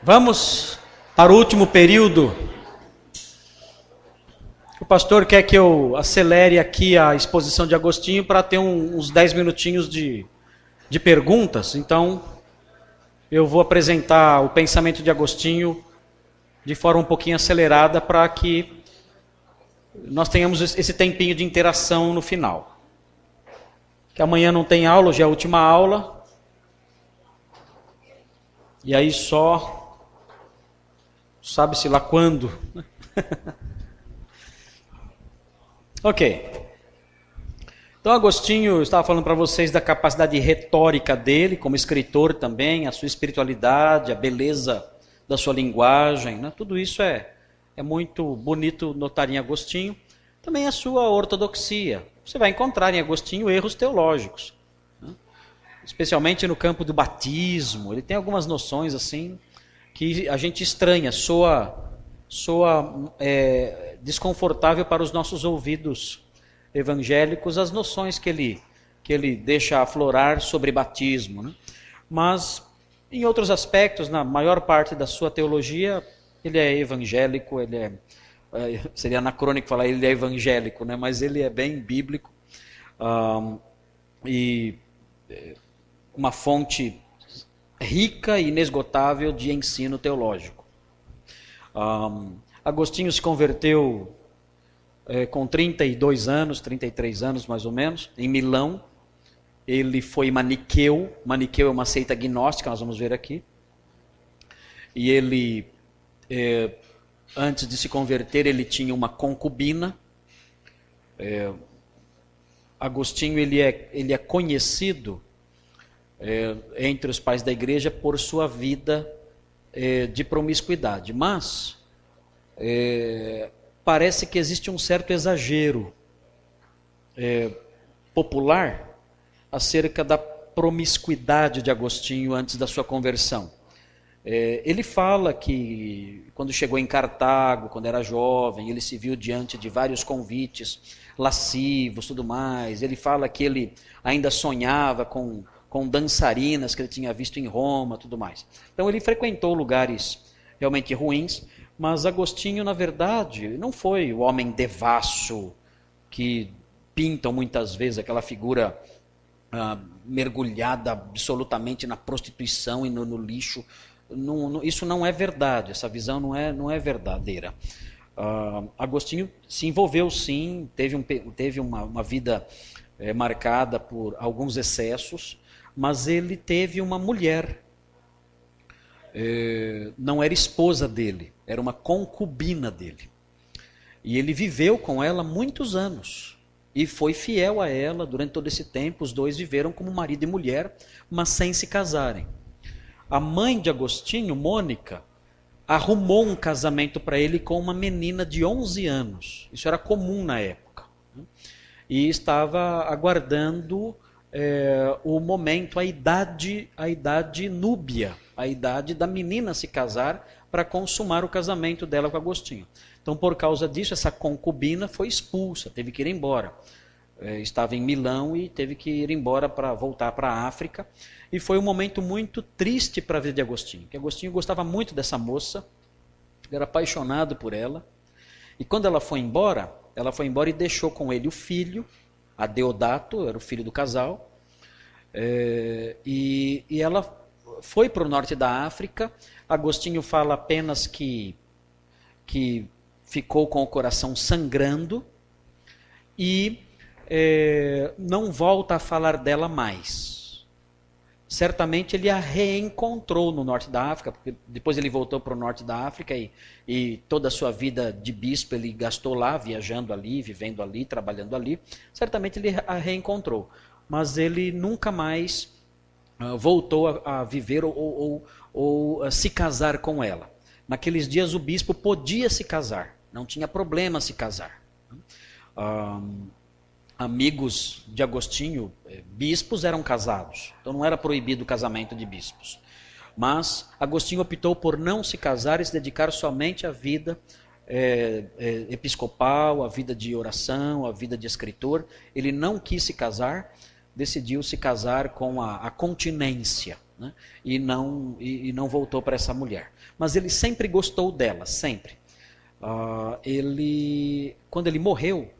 Vamos para o último período. O pastor quer que eu acelere aqui a exposição de Agostinho para ter uns 10 minutinhos de perguntas. Então, eu vou apresentar o pensamento de Agostinho de forma um pouquinho acelerada para que nós tenhamos esse tempinho de interação no final. Que amanhã não tem aula, hoje é a última aula. E aí só sabe-se lá quando. Ok. Então Agostinho, eu estava falando para vocês da capacidade retórica dele, como escritor também, a sua espiritualidade, a beleza da sua linguagem, né? Tudo isso é muito bonito notar em Agostinho. Também a sua ortodoxia. Você vai encontrar em Agostinho erros teológicos, né? Especialmente no campo do batismo. Ele tem algumas noções assim que a gente estranha, soa desconfortável para os nossos ouvidos evangélicos, as noções que ele deixa aflorar sobre batismo, né? Mas, em outros aspectos, na maior parte da sua teologia, ele é evangélico, seria anacrônico falar ele é evangélico, né? Mas ele é bem bíblico, e uma fonte rica e inesgotável de ensino teológico. Agostinho se converteu com 32 anos, 33 anos mais ou menos, em Milão. Ele foi maniqueu. Maniqueu é uma seita gnóstica, nós vamos ver aqui. E ele, antes de se converter, ele tinha uma concubina. Agostinho ele é conhecido entre os pais da igreja por sua vida de promiscuidade, mas parece que existe um certo exagero popular acerca da promiscuidade de Agostinho antes da sua conversão. Ele fala que quando chegou em Cartago, quando era jovem, ele se viu diante de vários convites lascivos, tudo mais. Ele fala que ele ainda sonhava com dançarinas que ele tinha visto em Roma, tudo mais. Então ele frequentou lugares realmente ruins, mas Agostinho, na verdade, não foi o homem devasso que pintam muitas vezes aquela figura mergulhada absolutamente na prostituição e no lixo. Isso não é verdade, essa visão não é verdadeira. Agostinho se envolveu sim, teve uma vida marcada por alguns excessos, mas ele teve uma mulher, não era esposa dele, era uma concubina dele. E ele viveu com ela muitos anos e foi fiel a ela durante todo esse tempo. Os dois viveram como marido e mulher, mas sem se casarem. A mãe de Agostinho, Mônica, arrumou um casamento para ele com uma menina de 11 anos. Isso era comum na época, né? E estava aguardando o momento, a idade núbia, a idade da menina se casar para consumar o casamento dela com Agostinho. Então, por causa disso, essa concubina foi expulsa, teve que ir embora. Estava em Milão e teve que ir embora para voltar para a África. E foi um momento muito triste para a vida de Agostinho, porque Agostinho gostava muito dessa moça, era apaixonado por ela. E quando ela foi embora e deixou com ele o filho, Adeodato, era o filho do casal, e ela foi para o norte da África. Agostinho fala apenas que ficou com o coração sangrando e não volta a falar dela mais. Certamente ele a reencontrou no norte da África, porque depois ele voltou para o norte da África e toda a sua vida de bispo ele gastou lá, viajando ali, vivendo ali, trabalhando ali. Certamente ele a reencontrou, mas ele nunca mais voltou a viver ou a se casar com ela. Naqueles dias o bispo podia se casar, não tinha problema se casar. Amigos de Agostinho, bispos, eram casados, então não era proibido o casamento de bispos. Mas Agostinho optou por não se casar e se dedicar somente à vida episcopal, à vida de oração, à vida de escritor. Ele não quis se casar, decidiu se casar com a continência, né? E não voltou para essa mulher. Mas ele sempre gostou dela, sempre. Quando ele morreu,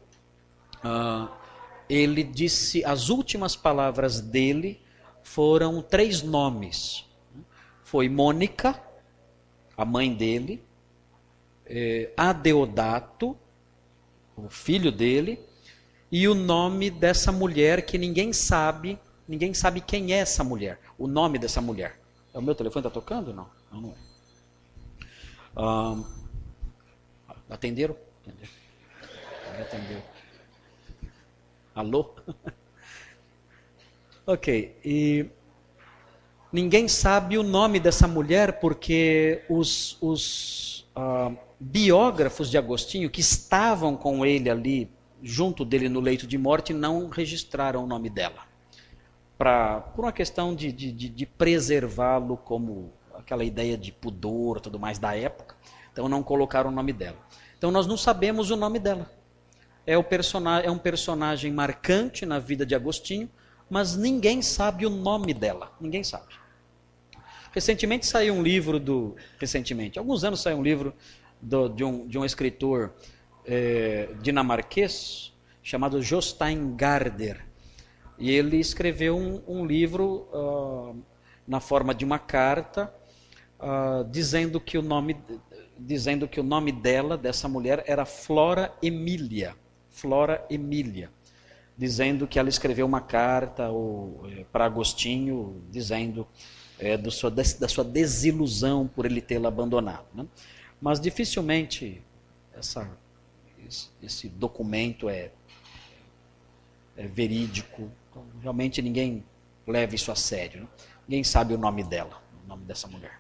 ele disse, as últimas palavras dele foram 3 nomes. Foi Mônica, a mãe dele, Adeodato, o filho dele, e o nome dessa mulher que ninguém sabe quem é essa mulher, o nome dessa mulher. O meu telefone está tocando? Não, não é. Atenderam? Atenderam. Alô? Ok, e ninguém sabe o nome dessa mulher porque os biógrafos de Agostinho que estavam com ele ali, junto dele no leito de morte, não registraram o nome dela. Por uma questão de preservá-lo como aquela ideia de pudor e tudo mais da época, então não colocaram o nome dela. Então nós não sabemos o nome dela. É um personagem marcante na vida de Agostinho, mas ninguém sabe o nome dela, ninguém sabe. Recentemente saiu um livro alguns anos saiu um livro de um escritor dinamarquês chamado Jostein Gaarder. E ele escreveu um livro na forma de uma carta dizendo que o nome dela, dessa mulher, era Flora Emília. Flora Emília. Dizendo que ela escreveu uma carta para Agostinho, dizendo da sua desilusão por ele tê-la abandonado. Né? Mas dificilmente esse documento é verídico. Então, realmente ninguém leva isso a sério. Né? Ninguém sabe o nome dela, o nome dessa mulher.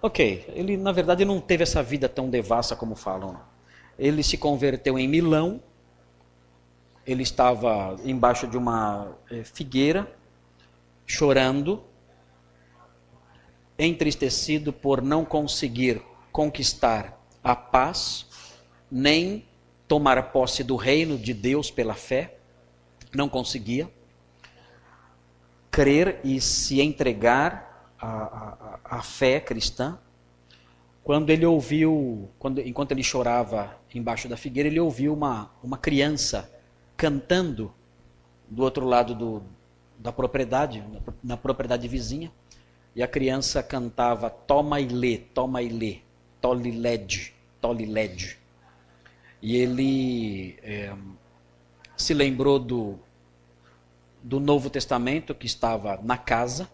Ok, ele na verdade não teve essa vida tão devassa como falam. Não. Ele se converteu em Milão. Ele estava embaixo de uma figueira, chorando, entristecido por não conseguir conquistar a paz, nem tomar posse do reino de Deus pela fé. Não conseguia crer e se entregar à fé cristã. Enquanto ele chorava embaixo da figueira, ele ouviu uma criança cantando do outro lado da propriedade, na propriedade vizinha, e a criança cantava toma e lê, toliled, toliled. E ele se lembrou do Novo Testamento que estava na casa.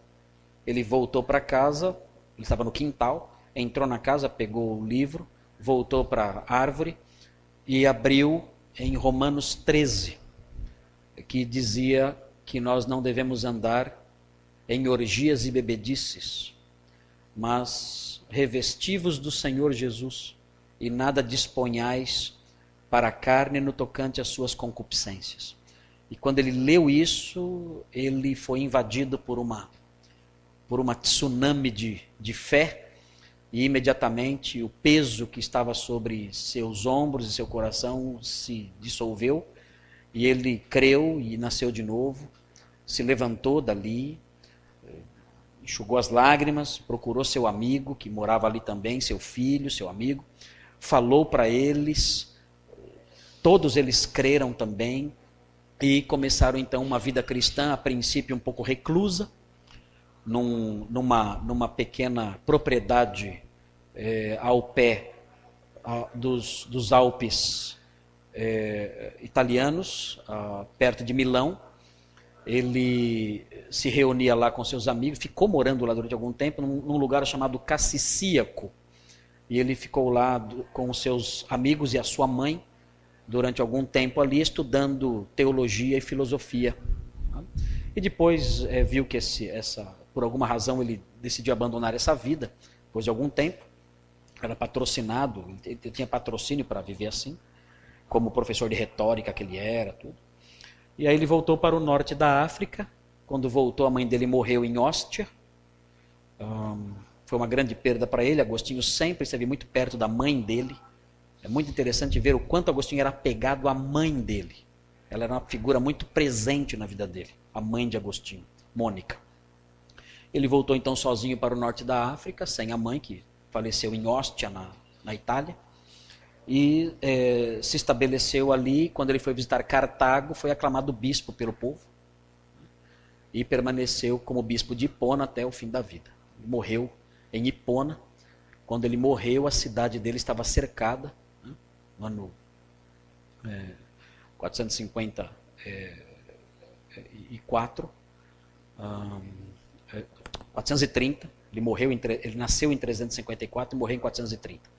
Ele voltou para casa, ele estava no quintal, entrou na casa, pegou o livro, voltou para a árvore e abriu em Romanos 13, que dizia que nós não devemos andar em orgias e bebedices, mas revestivos do Senhor Jesus e nada disponhais para a carne no tocante às suas concupiscências. E quando ele leu isso, ele foi invadido por uma tsunami de fé, e imediatamente o peso que estava sobre seus ombros e seu coração se dissolveu, e ele creu e nasceu de novo, se levantou dali, enxugou as lágrimas, procurou seu amigo que morava ali também, seu filho, seu amigo, falou para eles, todos eles creram também, e começaram então uma vida cristã, a princípio um pouco reclusa, numa pequena propriedade ao pé dos Alpes italianos, perto de Milão. Ele se reunia lá com seus amigos, ficou morando lá durante algum tempo, num lugar chamado Cassicíaco. E ele ficou lá com os seus amigos e a sua mãe, durante algum tempo ali, estudando teologia e filosofia. E depois viu que por alguma razão ele decidiu abandonar essa vida, depois de algum tempo. Era patrocinado, ele tinha patrocínio para viver assim, como professor de retórica que ele era, tudo. E aí ele voltou para o norte da África. Quando voltou, a mãe dele morreu em Hóstia. Foi uma grande perda para ele. Agostinho sempre esteve muito perto da mãe dele. É muito interessante ver o quanto Agostinho era apegado à mãe dele. Ela era uma figura muito presente na vida dele, a mãe de Agostinho, Mônica. Ele voltou então sozinho para o norte da África, sem a mãe, que faleceu em Ostia, na Itália. E se estabeleceu ali. Quando ele foi visitar Cartago, foi aclamado bispo pelo povo. E permaneceu como bispo de Hipona até o fim da vida. Ele morreu em Hipona. Quando ele morreu, a cidade dele estava cercada, né, no ano 430. Ele nasceu em 354 e morreu em 430.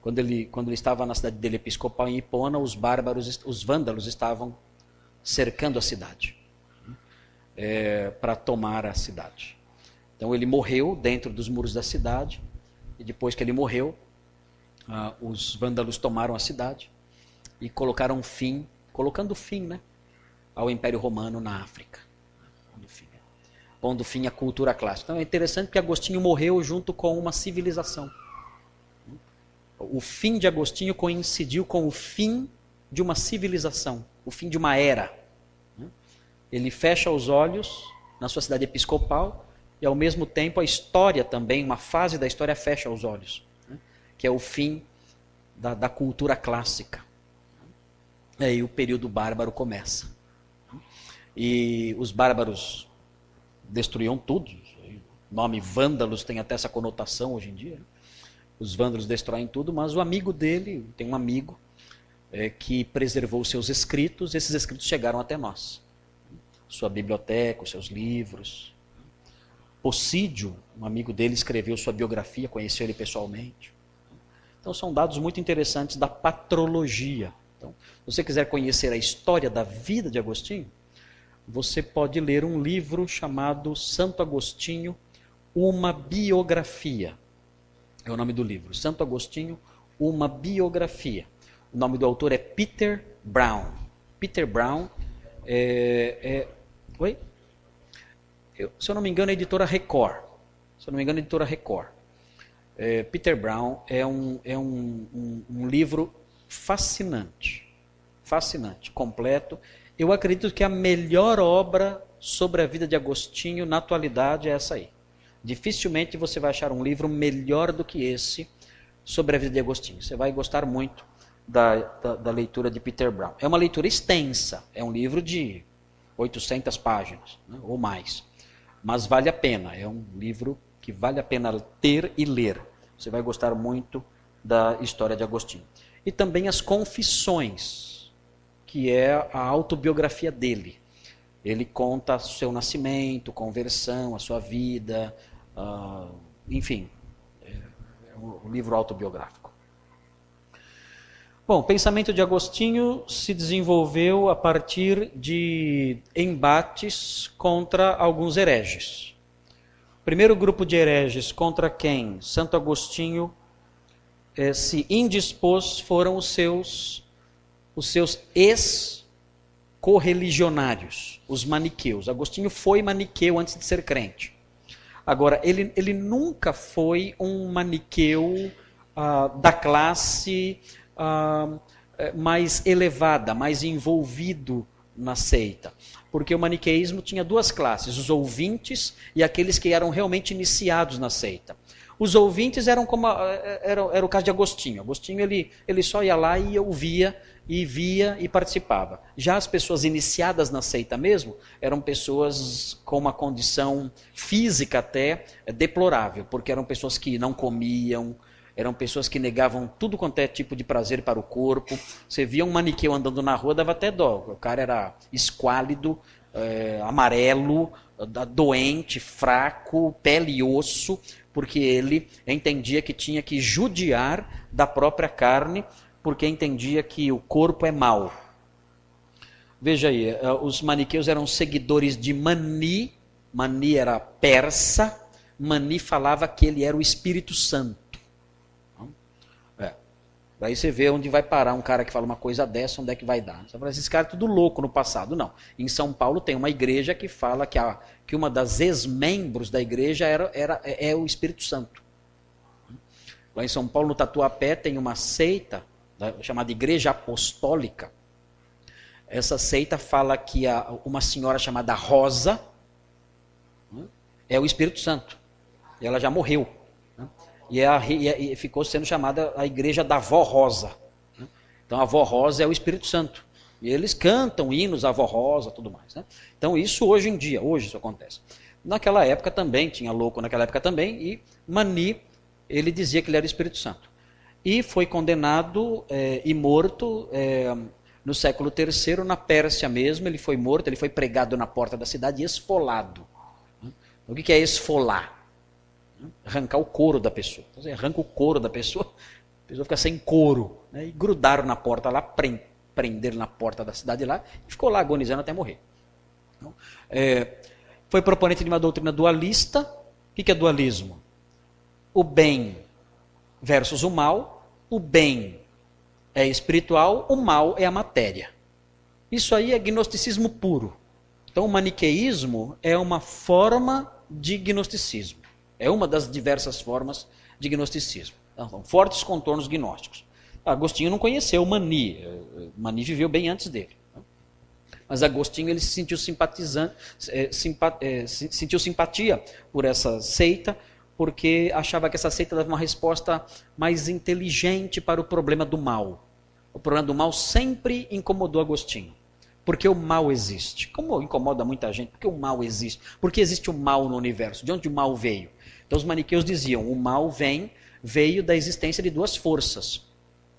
Quando ele estava na cidade dele episcopal em Hipona, os vândalos estavam cercando a cidade, para tomar a cidade. Então ele morreu dentro dos muros da cidade, e depois que ele morreu, os vândalos tomaram a cidade e colocando fim, né, ao Império Romano na África, pondo fim à cultura clássica. Então é interessante que Agostinho morreu junto com uma civilização. O fim de Agostinho coincidiu com o fim de uma civilização, o fim de uma era. Ele fecha os olhos na sua cidade episcopal e, ao mesmo tempo, a história também, uma fase da história fecha os olhos, né? Que é o fim da cultura clássica. E aí o período bárbaro começa. E os bárbaros destruíam tudo. O nome vândalos tem até essa conotação hoje em dia. Os vândalos destroem tudo, mas o amigo dele, tem um amigo que preservou seus escritos. Esses escritos chegaram até nós. Sua biblioteca, os seus livros. Possídio, um amigo dele, escreveu sua biografia, conheceu ele pessoalmente. Então são dados muito interessantes da patrologia. Então, se você quiser conhecer a história da vida de Agostinho, você pode ler um livro chamado Santo Agostinho, uma biografia. É o nome do livro, Santo Agostinho, uma biografia. O nome do autor é Peter Brown. Peter Brown Oi? Se eu não me engano, é a editora Record. Peter Brown é um livro fascinante, completo. Eu acredito que a melhor obra sobre a vida de Agostinho na atualidade é essa aí. Dificilmente você vai achar um livro melhor do que esse sobre a vida de Agostinho. Você vai gostar muito da leitura de Peter Brown. É uma leitura extensa, é um livro de 800 páginas, né, ou mais. Mas vale a pena, é um livro que vale a pena ter e ler. Você vai gostar muito da história de Agostinho. E também as Confissões, que é a autobiografia dele. Ele conta o seu nascimento, conversão, a sua vida, enfim, é um livro autobiográfico. Bom, o pensamento de Agostinho se desenvolveu a partir de embates contra alguns hereges. O primeiro grupo de hereges contra quem Santo Agostinho se indispôs foram os seus ex-correligionários, os maniqueus. Agostinho foi maniqueu antes de ser crente. Agora, ele nunca foi um maniqueu da classe mais elevada, mais envolvido na seita. Porque o maniqueísmo tinha duas classes, os ouvintes e aqueles que eram realmente iniciados na seita. Os ouvintes eram como era o caso de Agostinho. Agostinho ele só ia lá e ouvia, e via e participava. Já as pessoas iniciadas na seita mesmo, eram pessoas com uma condição física até deplorável, porque eram pessoas que não comiam, eram pessoas que negavam tudo quanto é tipo de prazer para o corpo. Você via um maniqueu andando na rua, dava até dó. O cara era esquálido, amarelo, doente, fraco, pele e osso, porque ele entendia que tinha que judiar da própria carne, porque entendia que o corpo é mau. Veja aí, os maniqueus eram seguidores de Mani. Mani era persa. Mani falava que ele era o Espírito Santo. Aí você vê onde vai parar um cara que fala uma coisa dessa, onde é que vai dar. Você fala, esses caras tudo louco no passado. Não. Em São Paulo tem uma igreja que fala que uma das ex-membros da igreja é o Espírito Santo. Lá em São Paulo, no Tatuapé, tem uma seita chamada Igreja Apostólica. Essa seita fala que uma senhora chamada Rosa, é o Espírito Santo. E ela já morreu. Né? E ficou sendo chamada a igreja da Vó Rosa. Né? Então a Vó Rosa é o Espírito Santo. E eles cantam hinos à Vó Rosa, tudo mais. Né? Então isso hoje em dia, hoje isso acontece. Naquela época também, tinha louco naquela época também, e Mani, ele dizia que ele era o Espírito Santo. E foi condenado e morto no século III, na Pérsia mesmo. Ele foi morto, ele foi pregado na porta da cidade e esfolado. O que é esfolar? Arrancar o couro da pessoa. Então, você arranca o couro da pessoa, a pessoa fica sem couro. Né? E grudaram na porta lá, prenderam na porta da cidade lá, e ficou lá agonizando até morrer. Então, foi proponente de uma doutrina dualista. O que é dualismo? O bem versus o mal. O bem é espiritual, o mal é a matéria. Isso aí é gnosticismo puro. Então o maniqueísmo é uma forma de gnosticismo. É uma das diversas formas de gnosticismo. Então, fortes contornos gnósticos. Agostinho não conheceu Mani. Mani viveu bem antes dele. Mas Agostinho ele se sentiu sentiu simpatia por essa seita, porque achava que essa seita dava uma resposta mais inteligente para o problema do mal. O problema do mal sempre incomodou Agostinho. Porque o mal existe. Como incomoda muita gente? Porque o mal existe. Porque existe o mal no universo. De onde o mal veio? Então os maniqueus diziam, o mal veio da existência de duas forças,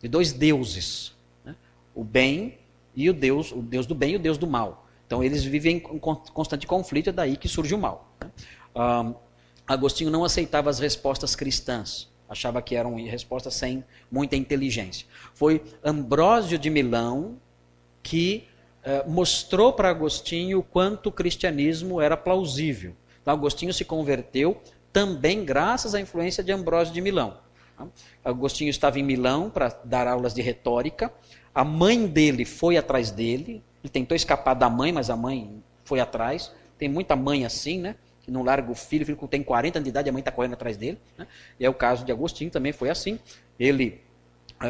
de dois deuses. Né? O bem e o Deus do bem e o Deus do mal. Então eles vivem em constante conflito, é daí que surge o mal. Né? Agostinho não aceitava as respostas cristãs, achava que eram respostas sem muita inteligência. Foi Ambrósio de Milão que mostrou para Agostinho o quanto o cristianismo era plausível. Então, Agostinho se converteu também graças à influência de Ambrósio de Milão. Agostinho estava em Milão para dar aulas de retórica, a mãe dele foi atrás dele, ele tentou escapar da mãe, mas a mãe foi atrás. Tem muita mãe assim, né? Que não larga o filho tem 40 anos de idade, a mãe está correndo atrás dele. Né? E é o caso de Agostinho, também foi assim. Ele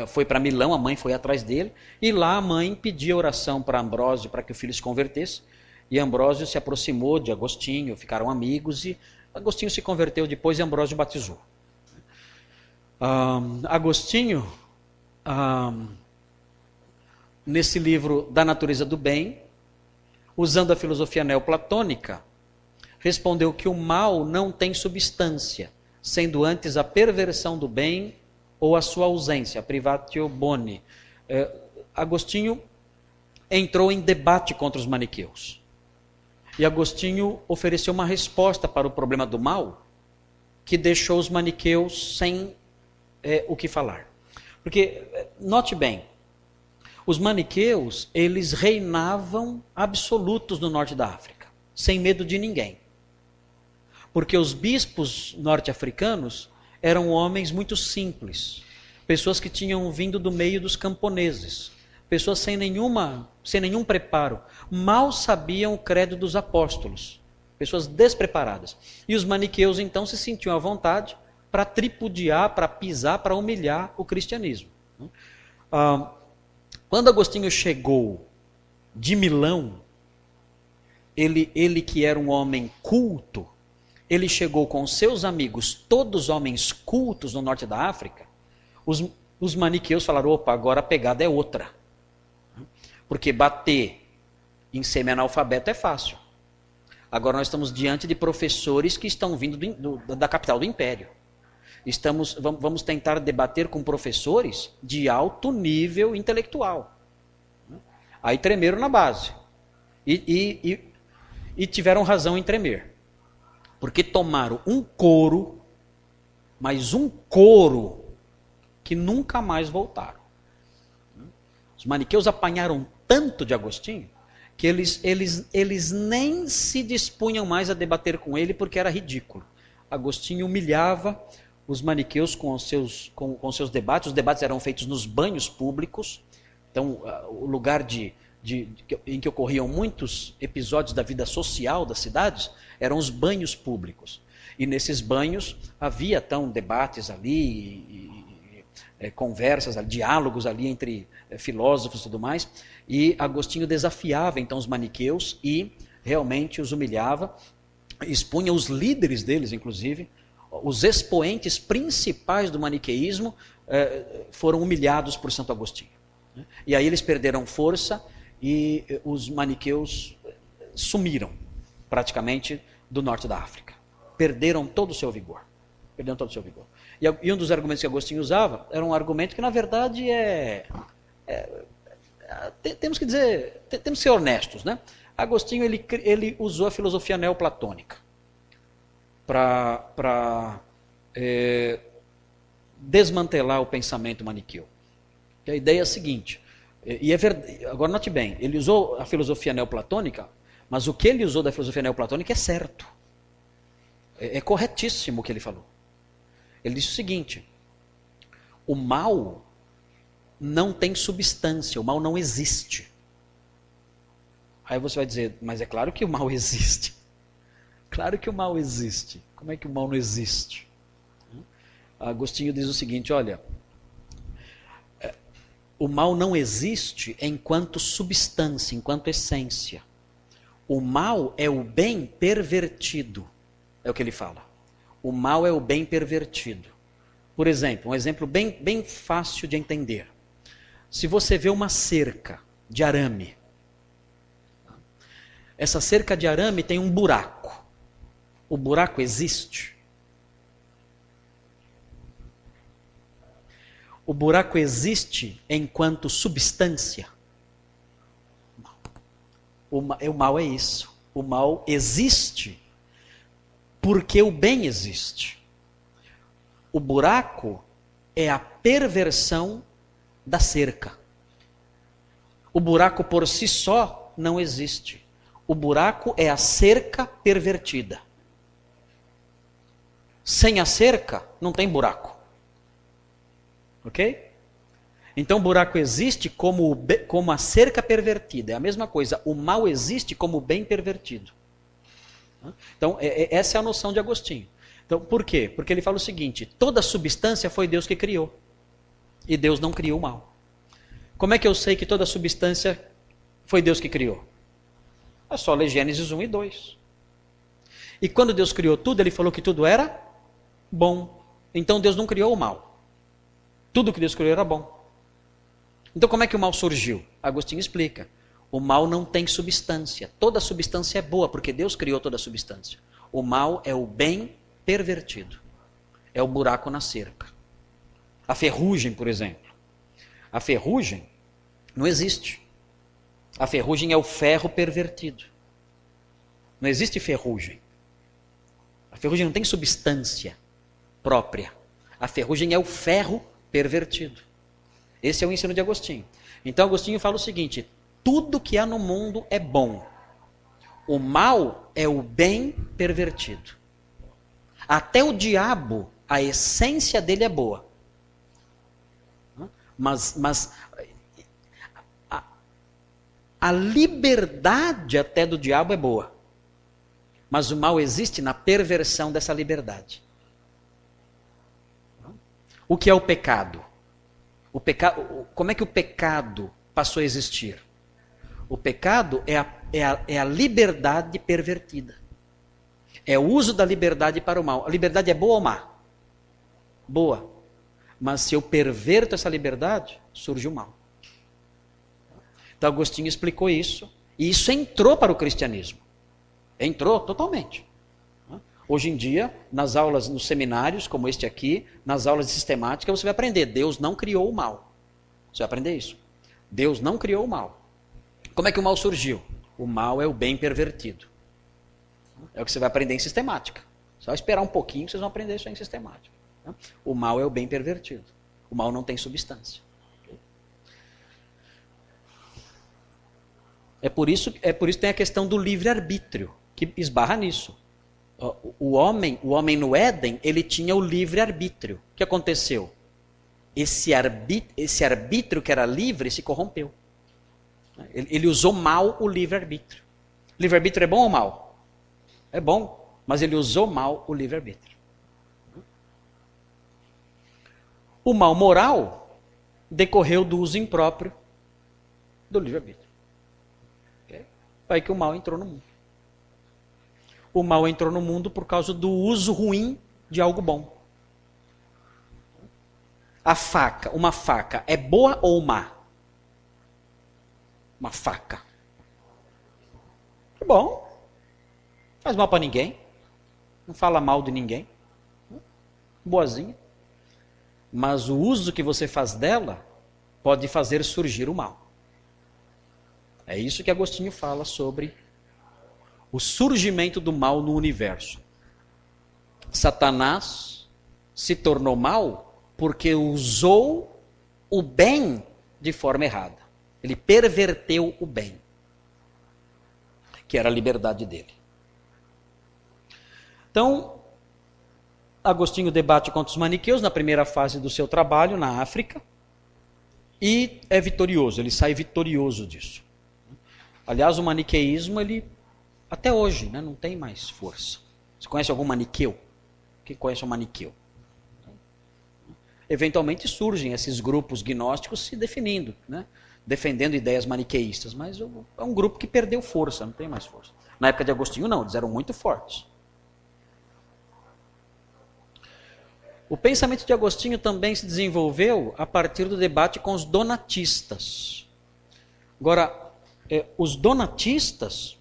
foi para Milão, a mãe foi atrás dele, e lá a mãe pedia oração para Ambrósio, para que o filho se convertesse, e Ambrósio se aproximou de Agostinho, ficaram amigos, e Agostinho se converteu depois e Ambrósio batizou. Agostinho, nesse livro Da Natureza do Bem, usando a filosofia neoplatônica, respondeu que o mal não tem substância, sendo antes a perversão do bem ou a sua ausência, a privatio boni. Agostinho entrou em debate contra os maniqueus. E Agostinho ofereceu uma resposta para o problema do mal que deixou os maniqueus sem o que falar. Porque, note bem, os maniqueus, eles reinavam absolutos no norte da África, sem medo de ninguém. Porque os bispos norte-africanos eram homens muito simples, pessoas que tinham vindo do meio dos camponeses, pessoas sem nenhum preparo, mal sabiam o credo dos apóstolos, pessoas despreparadas. E os maniqueus então se sentiam à vontade para tripudiar, para pisar, para humilhar o cristianismo. Quando Agostinho chegou de Milão, ele que era um homem culto, ele chegou com seus amigos, todos homens cultos no norte da África. Os maniqueus falaram, opa, agora a pegada é outra. Porque bater em semi-analfabeto é fácil. Agora nós estamos diante de professores que estão vindo da capital do império. Vamos tentar debater com professores de alto nível intelectual. Aí tremeram na base. E tiveram razão em tremer. Porque tomaram um couro, mas um couro que nunca mais voltaram. Os maniqueus apanharam tanto de Agostinho que eles nem se dispunham mais a debater com ele porque era ridículo. Agostinho humilhava os maniqueus com os seus debates. Os debates eram feitos nos banhos públicos. Então, o lugar em que ocorriam muitos episódios da vida social das cidades eram os banhos públicos. E nesses banhos havia então debates ali, conversas, diálogos ali entre filósofos e tudo mais. E Agostinho desafiava então os maniqueus e realmente os humilhava. expunha os líderes deles, inclusive, os expoentes principais do maniqueísmo foram humilhados por Santo Agostinho. E aí eles perderam força e os maniqueus sumiram praticamente do norte da África. Perderam todo o seu vigor. Perderam todo o seu vigor. E um dos argumentos que Agostinho usava era um argumento que, na verdade, temos que dizer, temos que ser honestos, né? Agostinho ele usou a filosofia neoplatônica para desmantelar o pensamento maniqueu. E a ideia é a seguinte, agora note bem, ele usou a filosofia neoplatônica, mas o que ele usou da filosofia neoplatônica é certo. É corretíssimo o que ele falou. Ele disse o seguinte: o mal não tem substância, o mal não existe. Aí você vai dizer, mas é claro que o mal existe. Claro que o mal existe. Como é que o mal não existe? Agostinho diz o seguinte, olha, o mal não existe enquanto substância, enquanto essência. O mal é o bem pervertido, é o que ele fala. O mal é o bem pervertido. Por exemplo, um exemplo bem fácil de entender. Se você vê uma cerca de arame, essa cerca de arame tem um buraco. O buraco existe? O buraco existe enquanto substância? O mal é isso. O mal existe porque o bem existe. O buraco é a perversão da cerca. O buraco por si só não existe. O buraco é a cerca pervertida. Sem a cerca, não tem buraco. Ok? Então o buraco existe como a cerca pervertida. É a mesma coisa. O mal existe como o bem pervertido. Então, essa é a noção de Agostinho. Então, por quê? Porque ele fala o seguinte: toda substância foi Deus que criou. E Deus não criou o mal. Como é que eu sei que toda substância foi Deus que criou? É só ler Gênesis 1 e 2. E quando Deus criou tudo, ele falou que tudo era bom. Então Deus não criou o mal. Tudo que Deus criou era bom. Então como é que o mal surgiu? Agostinho explica. O mal não tem substância. Toda substância é boa, porque Deus criou toda a substância. O mal é o bem pervertido. É o buraco na cerca. A ferrugem, por exemplo. A ferrugem não existe. A ferrugem é o ferro pervertido. Não existe ferrugem. A ferrugem não tem substância própria. A ferrugem é o ferro pervertido. Esse é o ensino de Agostinho. Então Agostinho fala o seguinte: tudo que há no mundo é bom. O mal é o bem pervertido. Até o diabo, a essência dele é boa. Mas a liberdade até do diabo é boa. Mas o mal existe na perversão dessa liberdade. O que é o pecado? Como é que o pecado passou a existir? O pecado é a liberdade pervertida. É o uso da liberdade para o mal. A liberdade é boa ou má? Boa. Mas se eu perverto essa liberdade, surge o mal. Então Agostinho explicou isso. E isso entrou para o cristianismo. Entrou totalmente. Hoje em dia, nas aulas, nos seminários, como este aqui, nas aulas de sistemática, você vai aprender. Deus não criou o mal. Você vai aprender isso. Deus não criou o mal. Como é que o mal surgiu? O mal é o bem pervertido. É o que você vai aprender em sistemática. Só esperar um pouquinho que vocês vão aprender isso aí em sistemática. O mal é o bem pervertido. O mal não tem substância. É por isso que tem a questão do livre-arbítrio, que esbarra nisso. O homem no Éden, ele tinha o livre-arbítrio. O que aconteceu? Esse arbítrio que era livre se corrompeu. Ele usou mal o livre-arbítrio. Livre-arbítrio é bom ou mal? É bom, mas ele usou mal o livre-arbítrio. O mal moral decorreu do uso impróprio do livre-arbítrio. Okay? Foi aí que o mal entrou no mundo. o mal entrou no mundo por causa do uso ruim de algo bom. Uma faca, é boa ou má? Uma faca. É bom. Não faz mal para ninguém. Não fala mal de ninguém. Boazinha. Mas o uso que você faz dela pode fazer surgir o mal. É isso que Agostinho fala sobre o surgimento do mal no universo. Satanás se tornou mal porque usou o bem de forma errada. Ele perverteu o bem, que era a liberdade dele. Então, Agostinho debate contra os maniqueus na primeira fase do seu trabalho na África e é vitorioso, ele sai vitorioso disso. Aliás, o maniqueísmo, ele até hoje, né, não tem mais força. Você conhece algum maniqueu? Quem conhece um maniqueu? Eventualmente surgem esses grupos gnósticos se definindo, né, defendendo ideias maniqueístas, mas é um grupo que perdeu força, não tem mais força. Na época de Agostinho, não, eles eram muito fortes. O pensamento de Agostinho também se desenvolveu a partir do debate com os donatistas. Agora, os donatistas,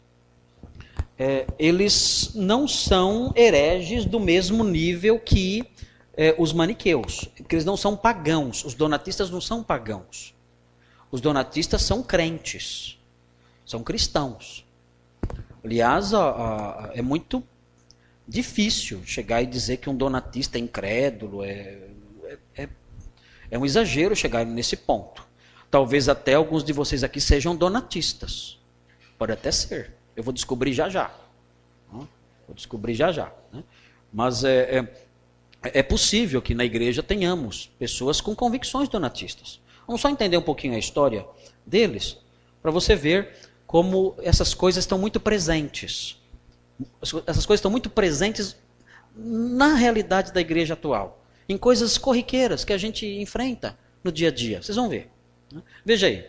eles não são hereges do mesmo nível que os maniqueus, porque eles não são pagãos. Os donatistas não são pagãos. Os donatistas são crentes, são cristãos. Aliás, é muito difícil chegar e dizer que um donatista é incrédulo, é um exagero chegar nesse ponto. Talvez até alguns de vocês aqui sejam donatistas. Pode até ser. Eu vou descobrir já já. Vou descobrir já já. Né? Mas é possível que na igreja tenhamos pessoas com convicções donatistas. Vamos só entender um pouquinho a história deles, para você ver como essas coisas estão muito presentes. Essas coisas estão muito presentes na realidade da igreja atual. Em coisas corriqueiras que a gente enfrenta no dia a dia. Vocês vão ver. Veja aí.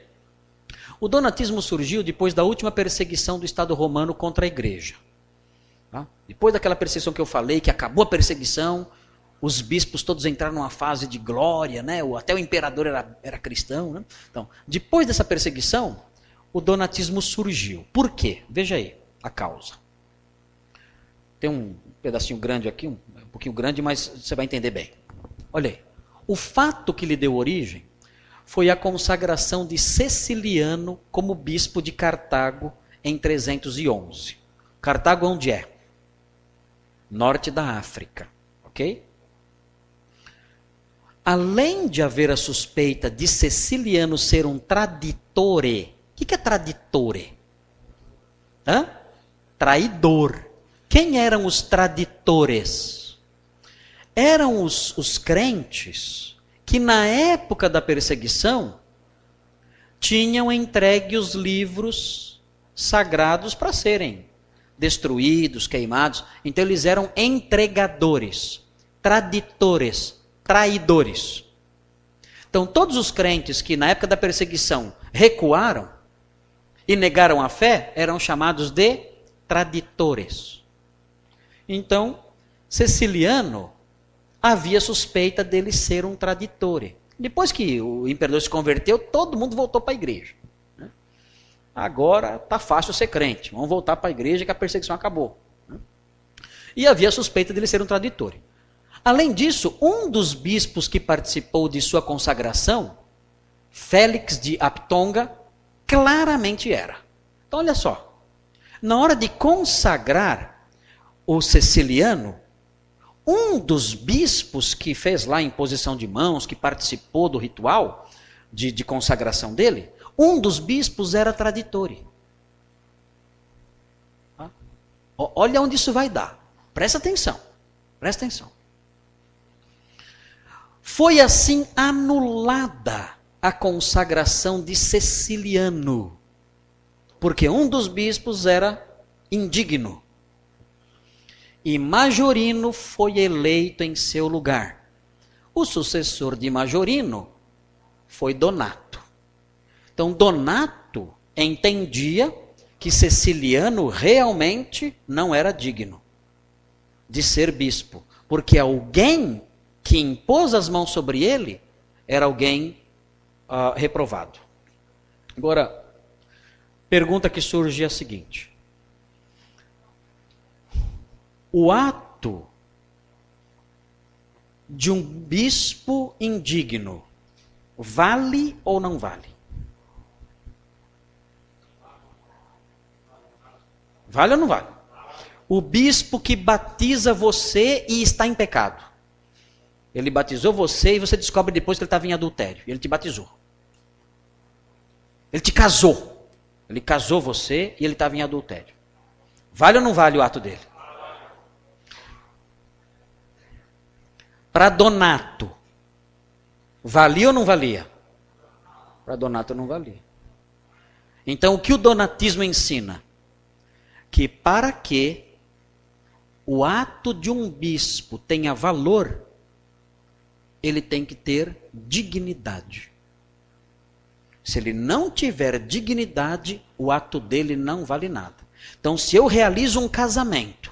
O donatismo surgiu depois da última perseguição do Estado romano contra a igreja. Tá? Depois daquela perseguição que eu falei, que acabou a perseguição, os bispos todos entraram numa fase de glória, né? Até o imperador era cristão. Né? Então, depois dessa perseguição, o donatismo surgiu. Por quê? Veja aí a causa. Tem um pedacinho grande aqui, um pouquinho grande, mas você vai entender bem. Olha aí. O fato que lhe deu origem foi a consagração de Ceciliano como bispo de Cartago em 311. Cartago onde é? Norte da África. Ok? Além de haver a suspeita de Ceciliano ser um traditore. O que é traditore? Traidor. Quem eram os traditores? Eram os crentes que na época da perseguição tinham entregue os livros sagrados para serem destruídos, queimados. Então eles eram entregadores, traditores, traidores. Então todos os crentes que na época da perseguição recuaram e negaram a fé eram chamados de traditores. Então, Ceciliano havia suspeita dele ser um traditore. Depois que o imperador se converteu, todo mundo voltou para a igreja. Né? Agora está fácil ser crente. Vamos voltar para a igreja que a perseguição acabou. Né? E havia suspeita dele ser um traditore. Além disso, um dos bispos que participou de sua consagração, Félix de Aptonga, claramente era. Então olha só. Na hora de consagrar o Ceciliano, um dos bispos que fez lá a imposição de mãos, que participou do ritual de consagração dele, um dos bispos era traditore. Olha onde isso vai dar. Presta atenção. Presta atenção. Foi assim anulada a consagração de Ceciliano, porque um dos bispos era indigno. E Majorino foi eleito em seu lugar. O sucessor de Majorino foi Donato. Então Donato entendia que Ceciliano realmente não era digno de ser bispo, porque alguém que impôs as mãos sobre ele era alguém reprovado. Agora, pergunta que surge é a seguinte: o ato de um bispo indigno vale ou não vale? Vale ou não vale? O bispo que batiza você e está em pecado. Ele batizou você e você descobre depois que ele estava em adultério. Ele te batizou. Ele te casou. Ele casou você e ele estava em adultério. Vale ou não vale o ato dele? Para Donato, valia ou não valia? Para Donato não valia. Então o que o donatismo ensina? Que para que o ato de um bispo tenha valor, ele tem que ter dignidade. Se ele não tiver dignidade, o ato dele não vale nada. Então, se eu realizo um casamento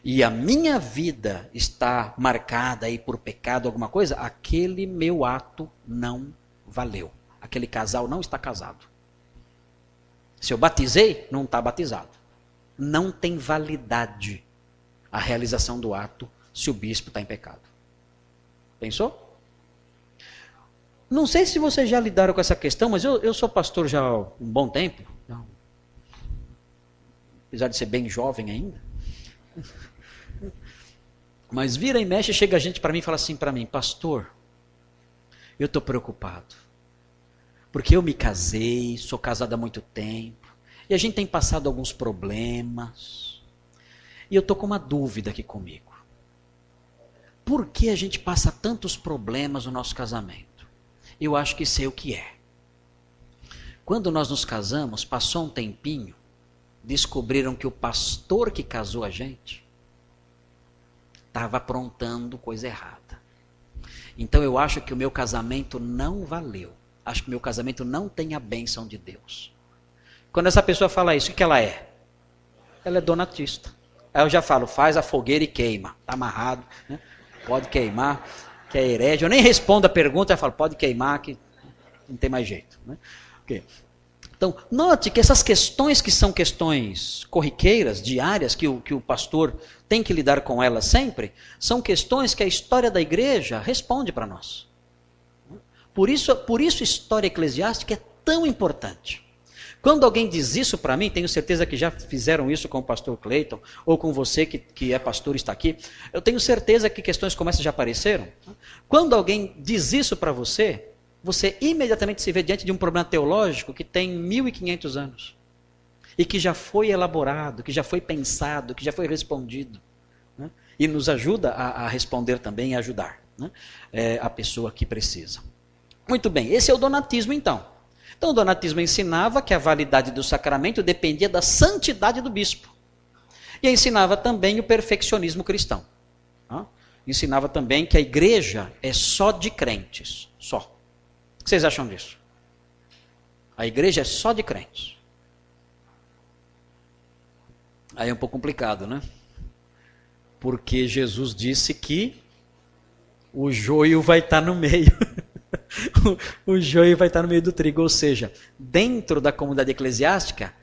e a minha vida está marcada aí por pecado, alguma coisa, aquele meu ato não valeu. Aquele casal não está casado. Se eu batizei, não está batizado. Não tem validade a realização do ato se o bispo está em pecado. Pensou? Não sei se vocês já lidaram com essa questão, mas eu sou pastor já há um bom tempo. Apesar de ser bem jovem ainda. Mas vira e mexe, chega gente para mim e fala assim para mim: pastor, eu estou preocupado. Porque eu me casei, sou casado há muito tempo. E a gente tem passado alguns problemas. E eu estou com uma dúvida aqui comigo. Por que a gente passa tantos problemas no nosso casamento? Eu acho que sei o que é. Quando nós nos casamos, passou um tempinho, descobriram que o pastor que casou a gente estava aprontando coisa errada. Então eu acho que o meu casamento não valeu. Acho que o meu casamento não tem a bênção de Deus. Quando essa pessoa fala isso, o que ela é? Ela é donatista. Aí eu já falo: faz a fogueira e queima. Está amarrado, né? Pode queimar, que é herege. Eu nem respondo a pergunta, eu falo: pode queimar, que não tem mais jeito. Né? Okay. Então, note que essas questões que são questões corriqueiras, diárias, que o pastor tem que lidar com elas sempre, são questões que a história da igreja responde para nós. Por isso a história eclesiástica é tão importante. Quando alguém diz isso para mim, tenho certeza que já fizeram isso com o pastor Cleiton, ou com você que é pastor e está aqui, eu tenho certeza que questões como essa já apareceram. Quando alguém diz isso para você, você imediatamente se vê diante de um problema teológico que tem 1500 anos. E que já foi elaborado, que já foi pensado, que já foi respondido. Né? E nos ajuda a responder também e ajudar, né? A pessoa que precisa. Muito bem, esse é o donatismo então. Então o donatismo ensinava que a validade do sacramento dependia da santidade do bispo. E ensinava também o perfeccionismo cristão. Tá? Ensinava também que a igreja é só de crentes, só. O que vocês acham disso? A igreja é só de crentes. Aí é um pouco complicado, né? Porque Jesus disse que o joio vai estar no meio. O joio vai estar no meio do trigo. Ou seja, dentro da comunidade eclesiástica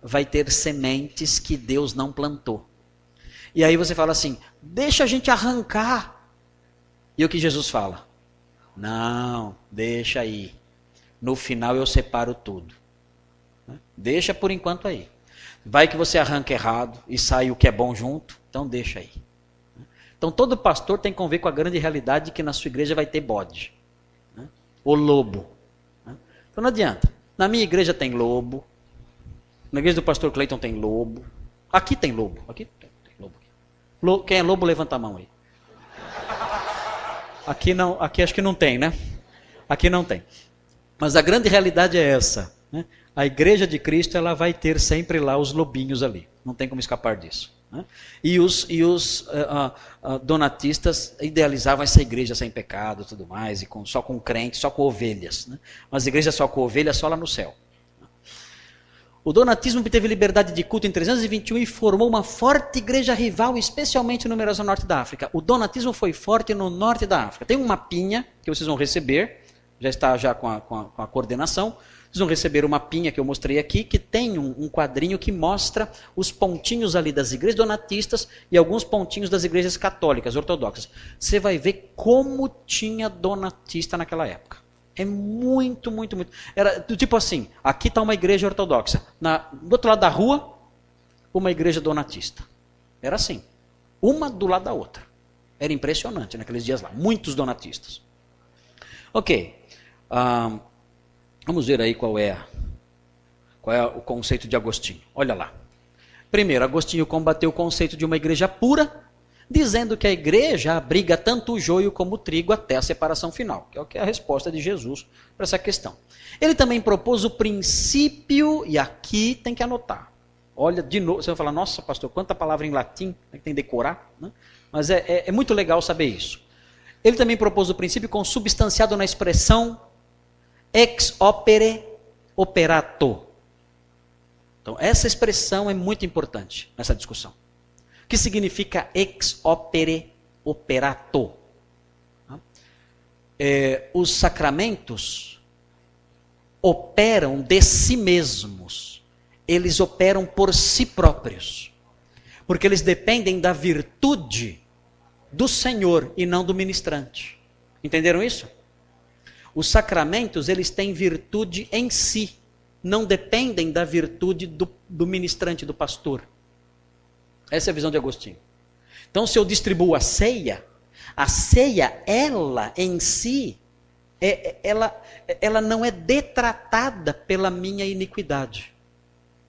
vai ter sementes que Deus não plantou. E aí você fala assim: deixa a gente arrancar. E o que Jesus fala? Não, deixa aí. No final eu separo tudo. Deixa por enquanto aí. Vai que você arranca errado e sai o que é bom junto, então deixa aí. Então todo pastor tem que conviver com a grande realidade de que na sua igreja vai ter bode. Ou lobo. Então não adianta. Na minha igreja tem lobo. Na igreja do pastor Cleiton tem lobo. Aqui tem lobo. Aqui tem lobo. Quem é lobo, levanta a mão aí. Aqui não, aqui acho que não tem, né? Aqui não tem. Mas a grande realidade é essa. Né? A igreja de Cristo, ela vai ter sempre lá os lobinhos ali. Não tem como escapar disso. Né? E os donatistas idealizavam essa igreja sem pecado e tudo mais, e só com crentes, só com ovelhas. Né? Mas a igreja só com ovelhas, só lá no céu. O donatismo obteve liberdade de culto em 321 e formou uma forte igreja rival, especialmente numerosa no norte da África. O donatismo foi forte no norte da África. Tem um mapinha que vocês vão receber, já está já com a coordenação. Vocês vão receber uma mapinha que eu mostrei aqui, que tem um quadrinho que mostra os pontinhos ali das igrejas donatistas e alguns pontinhos das igrejas católicas, ortodoxas. Você vai ver como tinha donatista naquela época. É muito, muito, muito. Era do tipo assim, aqui está uma igreja ortodoxa. Do outro lado da rua, uma igreja donatista. Era assim. Uma do lado da outra. Era impressionante naqueles dias lá. Muitos donatistas. Ok. Vamos ver aí qual é o conceito de Agostinho. Olha lá. Primeiro, Agostinho combateu o conceito de uma igreja pura, dizendo que a igreja abriga tanto o joio como o trigo até a separação final, que é a resposta de Jesus para essa questão. Ele também propôs o princípio, e aqui tem que anotar. Olha, de novo, você vai falar, nossa pastor, quanta palavra em latim, tem que decorar, né? Mas é muito legal saber isso. Ele também propôs o princípio consubstanciado na expressão ex opere operato. Então, essa expressão é muito importante nessa discussão. Que significa ex opere operato. Os sacramentos operam de si mesmos. Eles operam por si próprios. Porque eles dependem da virtude do Senhor e não do ministrante. Entenderam isso? Os sacramentos, eles têm virtude em si. Não dependem da virtude do ministrante, do pastor. Essa é a visão de Agostinho. Então, se eu distribuo a ceia, ela em si, ela não é detratada pela minha iniquidade.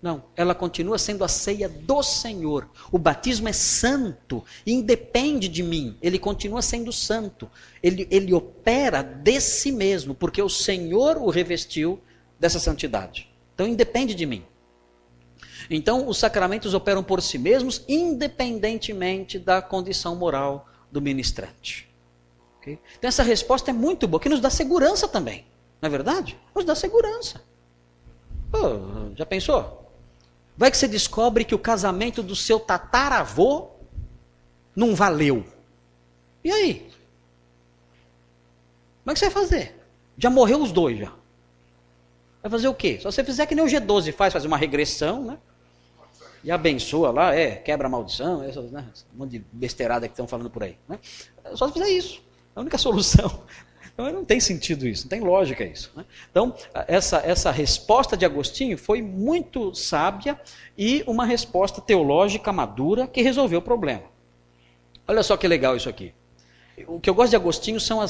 Não, ela continua sendo a ceia do Senhor. O batismo é santo, independe de mim, ele continua sendo santo. Ele opera de si mesmo, porque o Senhor o revestiu dessa santidade. Então, independe de mim. Então, os sacramentos operam por si mesmos, independentemente da condição moral do ministrante. Okay? Então, essa resposta é muito boa, que nos dá segurança também. Não é verdade? Nos dá segurança. Pô, já pensou? Vai que você descobre que o casamento do seu tataravô não valeu. E aí? Como é que você vai fazer? Já morreu os dois, já. Vai fazer o quê? Só você fizer que nem o G12 faz uma regressão, né? E abençoa lá, quebra a maldição, um monte de besteirada que estão falando por aí. Né? Só se fizer isso. É a única solução. Então não tem sentido isso, não tem lógica isso. Né? Então, essa resposta de Agostinho foi muito sábia e uma resposta teológica madura que resolveu o problema. Olha só que legal isso aqui. O que eu gosto de Agostinho são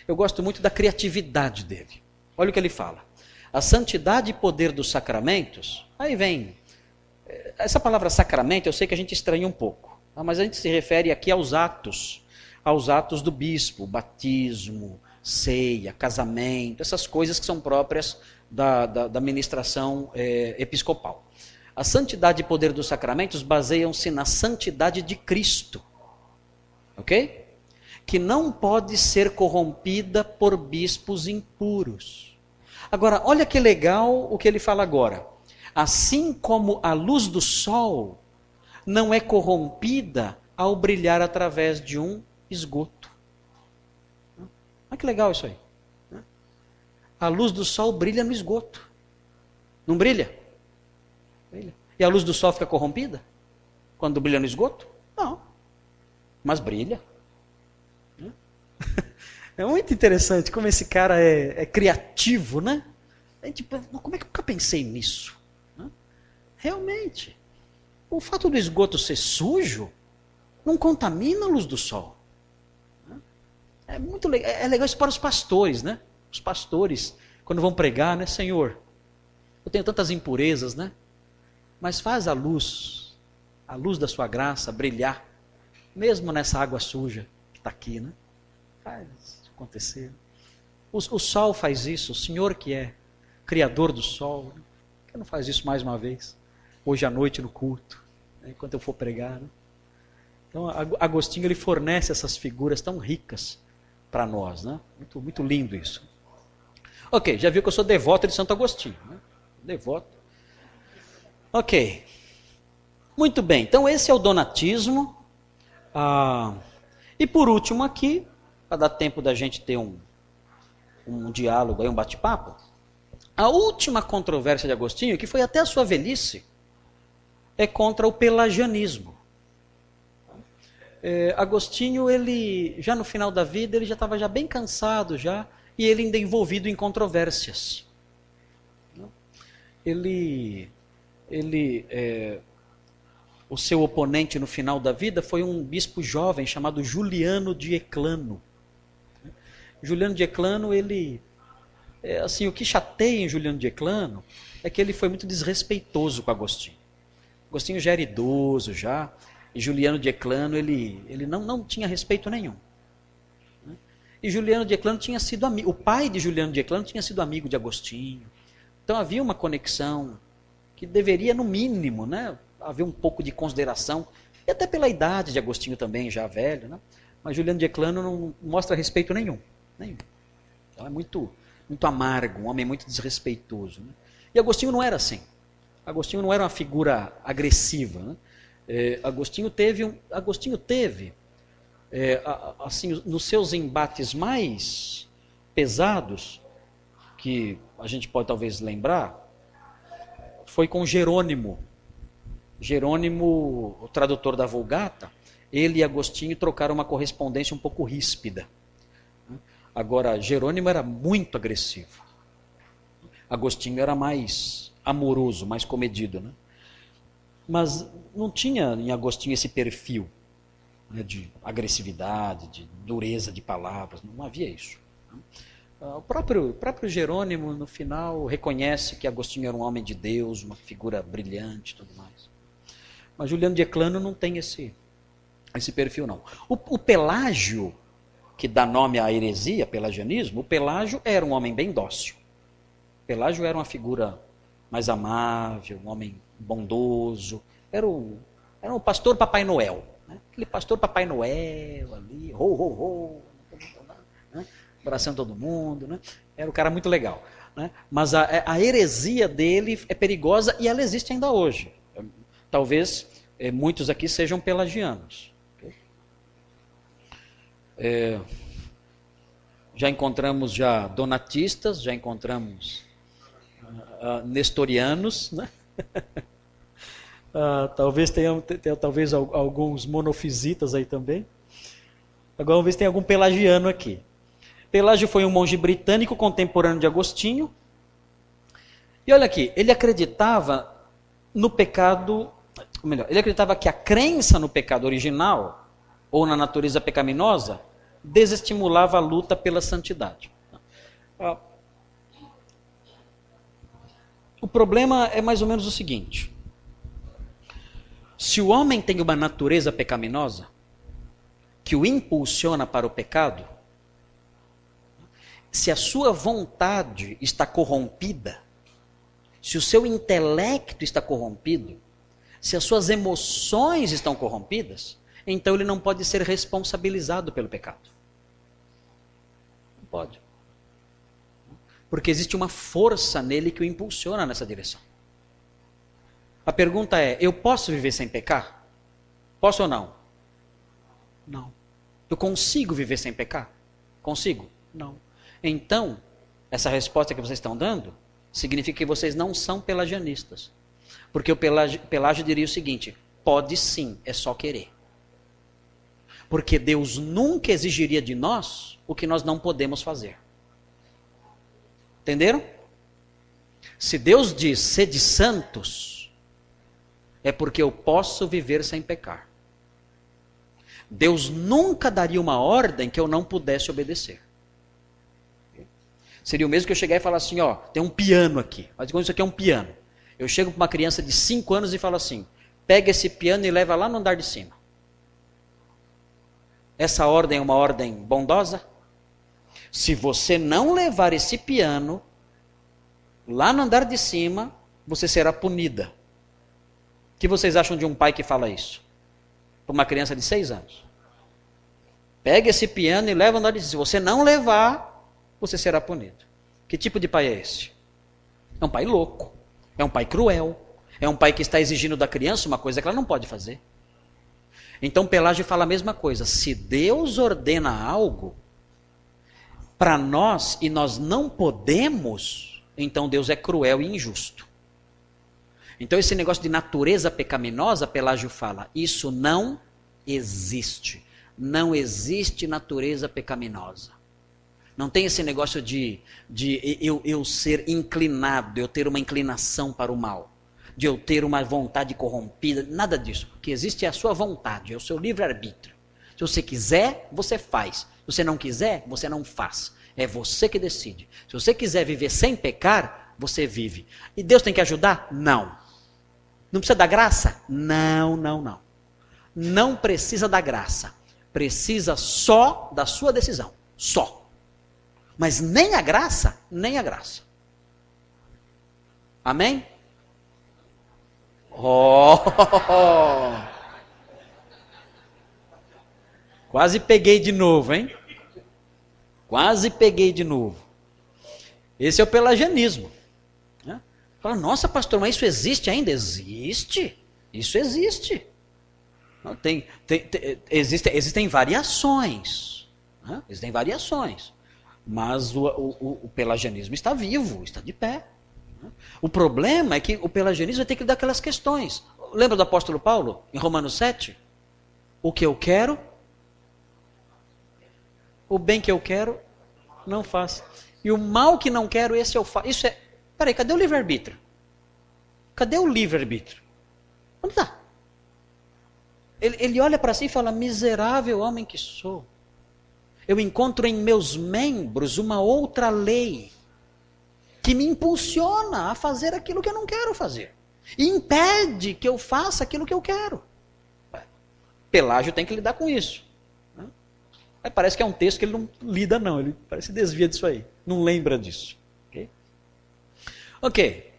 eu gosto muito da criatividade dele. Olha o que ele fala. A santidade e poder dos sacramentos, aí vem. Essa palavra sacramento, eu sei que a gente estranha um pouco, tá? Mas a gente se refere aqui aos atos do bispo, batismo, ceia, casamento, essas coisas que são próprias da ministração episcopal. A santidade e poder dos sacramentos baseiam-se na santidade de Cristo, ok? Que não pode ser corrompida por bispos impuros. Agora, olha que legal o que ele fala agora. Assim como a luz do sol não é corrompida ao brilhar através de um esgoto. Olha que legal isso aí. A luz do sol brilha no esgoto. Não brilha? Brilha. E a luz do sol fica corrompida? Quando brilha no esgoto? Não. Mas brilha. É muito interessante como esse cara é criativo, né? Como é que eu nunca pensei nisso? Realmente, o fato do esgoto ser sujo não contamina a luz do sol. É muito legal, é legal isso para os pastores, né? Os pastores, quando vão pregar, né? Senhor, eu tenho tantas impurezas, né? Mas faz a luz da sua graça brilhar, mesmo nessa água suja que está aqui, né? Faz acontecer. O sol faz isso, o Senhor que é Criador do sol, né? Por que não faz isso mais uma vez? Hoje à noite no culto, né, enquanto eu for pregar. Né? Então, Agostinho ele fornece essas figuras tão ricas para nós. Né? Muito, muito lindo isso. Ok, já viu que eu sou devoto de Santo Agostinho. Né? Devoto. Ok. Muito bem, então esse é o donatismo. E por último aqui, para dar tempo da gente ter um diálogo, um bate-papo, a última controvérsia de Agostinho, que foi até a sua velhice, é contra o pelagianismo. Agostinho, ele já no final da vida, ele já estava já bem cansado já, e ele ainda envolvido em controvérsias. O seu oponente no final da vida foi um bispo jovem chamado Juliano de Eclano. Juliano de Eclano, assim, o que chateia em Juliano de Eclano é que ele foi muito desrespeitoso com Agostinho. Agostinho já era idoso já, e Juliano de Eclano, ele não tinha respeito nenhum. E Juliano de Eclano tinha sido amigo, o pai de Juliano de Eclano tinha sido amigo de Agostinho. Então havia uma conexão que deveria, no mínimo, né, haver um pouco de consideração, e até pela idade de Agostinho também, já velho, né? Mas Juliano de Eclano não mostra respeito nenhum. Então é muito amargo, um homem muito desrespeitoso. Né? E Agostinho não era assim. Agostinho não era uma figura agressiva. Né? Agostinho teve, assim, nos seus embates mais pesados, que a gente pode talvez lembrar, foi com Jerônimo. Jerônimo, o tradutor da Vulgata, ele e Agostinho trocaram uma correspondência um pouco ríspida. Agora, Jerônimo era muito agressivo. Agostinho era mais amoroso, mais comedido. Né? Mas não tinha em Agostinho esse perfil, né, de agressividade, de dureza de palavras, não havia isso. O próprio Jerônimo, no final, reconhece que Agostinho era um homem de Deus, uma figura brilhante e tudo mais. Mas Juliano de Eclano não tem esse perfil, não. O Pelágio, que dá nome à heresia, pelagianismo, o Pelágio era um homem bem dócil. O Pelágio era uma figura mais amável, um homem bondoso. Era um pastor Papai Noel. Né? Aquele pastor Papai Noel ali, ho, ho, ho, né? Abraçando todo mundo. Né? Era um cara muito legal. Né? Mas a heresia dele é perigosa e ela existe ainda hoje. Talvez muitos aqui sejam pelagianos. Já encontramos donatistas, já encontramos nestorianos, né? Talvez tenha talvez alguns monofisitas aí também. Agora vamos ver se tem algum pelagiano aqui. Pelágio foi um monge britânico contemporâneo de Agostinho. E olha aqui, ele acreditava no pecado, ou melhor, ele acreditava que a crença no pecado original, ou na natureza pecaminosa, desestimulava a luta pela santidade. O problema é mais ou menos o seguinte: se o homem tem uma natureza pecaminosa, que o impulsiona para o pecado, se a sua vontade está corrompida, se o seu intelecto está corrompido, se as suas emoções estão corrompidas, então ele não pode ser responsabilizado pelo pecado. Não pode. Porque existe uma força nele que o impulsiona nessa direção. A pergunta é, eu posso viver sem pecar? Posso ou não? Não. Eu consigo viver sem pecar? Consigo? Não. Então, essa resposta que vocês estão dando significa que vocês não são pelagianistas. Porque o Pelágio diria o seguinte: pode sim, é só querer. Porque Deus nunca exigiria de nós o que nós não podemos fazer. Entenderam? Se Deus diz, sede santos, é porque eu posso viver sem pecar. Deus nunca daria uma ordem que eu não pudesse obedecer. Seria o mesmo que eu chegar e falar assim, ó, tem um piano aqui. Mas isso aqui é um piano. Eu chego para uma criança de 5 anos e falo assim, pega esse piano e leva lá no andar de cima. Essa ordem é uma ordem bondosa? Se você não levar esse piano lá no andar de cima, você será punida. O que vocês acham de um pai que fala isso? Para uma criança de 6 anos. Pega esse piano e leva no andar de cima. Se você não levar, você será punido. Que tipo de pai é esse? É um pai louco. É um pai cruel. É um pai que está exigindo da criança uma coisa que ela não pode fazer. Então Pelágio fala a mesma coisa. Se Deus ordena algo para nós e nós não podemos, então Deus é cruel e injusto. Então esse negócio de natureza pecaminosa, Pelágio fala, isso não existe. Não existe natureza pecaminosa. Não tem esse negócio de eu ser inclinado, de eu ter uma inclinação para o mal, de eu ter uma vontade corrompida, nada disso. O que existe é a sua vontade, é o seu livre-arbítrio. Se você quiser, você faz. Se você não quiser, você não faz. É você que decide. Se você quiser viver sem pecar, você vive. E Deus tem que ajudar? Não. Não precisa da graça? Não, não, não. Não precisa da graça. Precisa só da sua decisão. Só. Mas nem a graça, nem a graça. Amém? Oh! Quase peguei de novo, hein? Quase peguei de novo. Esse é o pelagianismo. Fala, nossa pastor, mas isso existe ainda? Existe. Isso existe. Não, existem variações. Né? Existem variações. Mas o pelagianismo está vivo, está de pé. O problema é que o pelagianismo vai ter que lidar com aquelas questões. Lembra do apóstolo Paulo, em Romanos 7? O que eu quero, o bem que eu quero, não faço. E o mal que não quero, esse eu faço. Isso é... Peraí, cadê o livre-arbítrio? Cadê o livre-arbítrio? Onde está? Ele olha para si e fala, miserável homem que sou. Eu encontro em meus membros uma outra lei que me impulsiona a fazer aquilo que eu não quero fazer. E impede que eu faça aquilo que eu quero. Pelágio tem que lidar com isso. Parece que é um texto que ele não lida não, ele parece que desvia disso aí. Não lembra disso. Ok.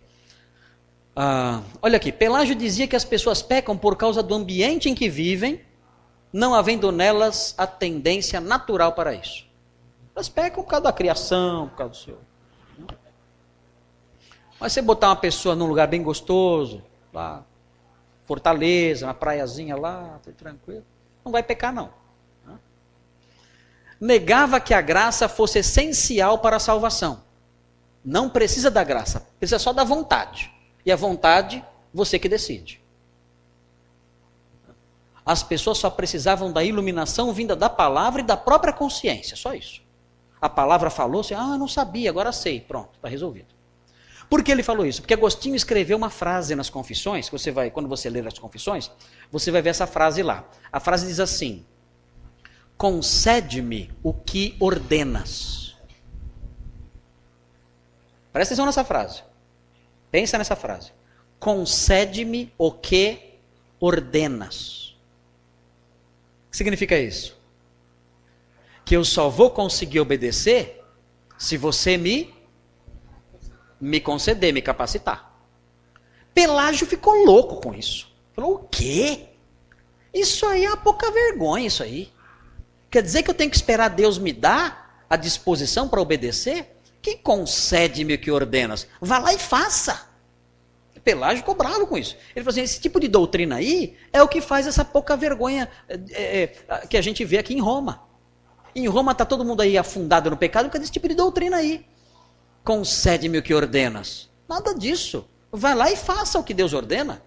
Olha aqui, Pelágio dizia que as pessoas pecam por causa do ambiente em que vivem, não havendo nelas a tendência natural para isso. Elas pecam por causa da criação, por causa do seu. Mas você botar uma pessoa num lugar bem gostoso, lá, Fortaleza, uma praiazinha lá, tudo tranquilo, não vai pecar não. Negava que a graça fosse essencial para a salvação. Não precisa da graça, precisa só da vontade. E a vontade, você que decide. As pessoas só precisavam da iluminação vinda da palavra e da própria consciência, só isso. A palavra falou, você, não sabia, agora sei, pronto, está resolvido. Por que ele falou isso? Porque Agostinho escreveu uma frase nas Confissões, que você vai, quando você ler as Confissões, você vai ver essa frase lá. A frase diz assim, concede-me o que ordenas. Presta atenção nessa frase. Pensa nessa frase. Concede-me o que ordenas. O que significa isso? Que eu só vou conseguir obedecer se você me conceder, me capacitar. Pelágio ficou louco com isso. Falou, o quê? Isso aí é uma pouca vergonha, isso aí. Quer dizer que eu tenho que esperar Deus me dar a disposição para obedecer? Que concede-me o que ordenas? Vá lá e faça. Pelágio ficou bravo com isso. Ele falou assim, esse tipo de doutrina aí é o que faz essa pouca vergonha que a gente vê aqui em Roma. Em Roma está todo mundo aí afundado no pecado por causa desse tipo de doutrina aí. Concede-me o que ordenas. Nada disso. Vai lá e faça o que Deus ordena.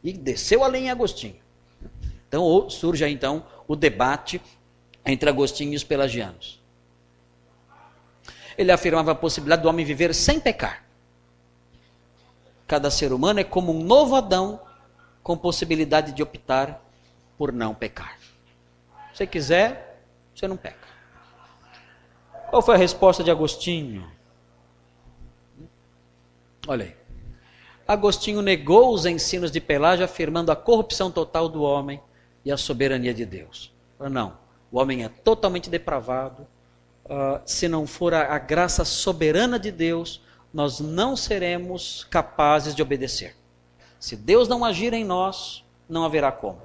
E desceu além em Agostinho. Então surge aí então o debate entre Agostinho e os pelagianos. Ele afirmava a possibilidade do homem viver sem pecar. Cada ser humano é como um novo Adão com possibilidade de optar por não pecar. Se você quiser, você não peca. Qual foi a resposta de Agostinho? Olha aí. Agostinho negou os ensinos de Pelágio, afirmando a corrupção total do homem e a soberania de Deus. Não, o homem é totalmente depravado. Se não for a graça soberana de Deus, nós não seremos capazes de obedecer. Se Deus não agir em nós, não haverá como.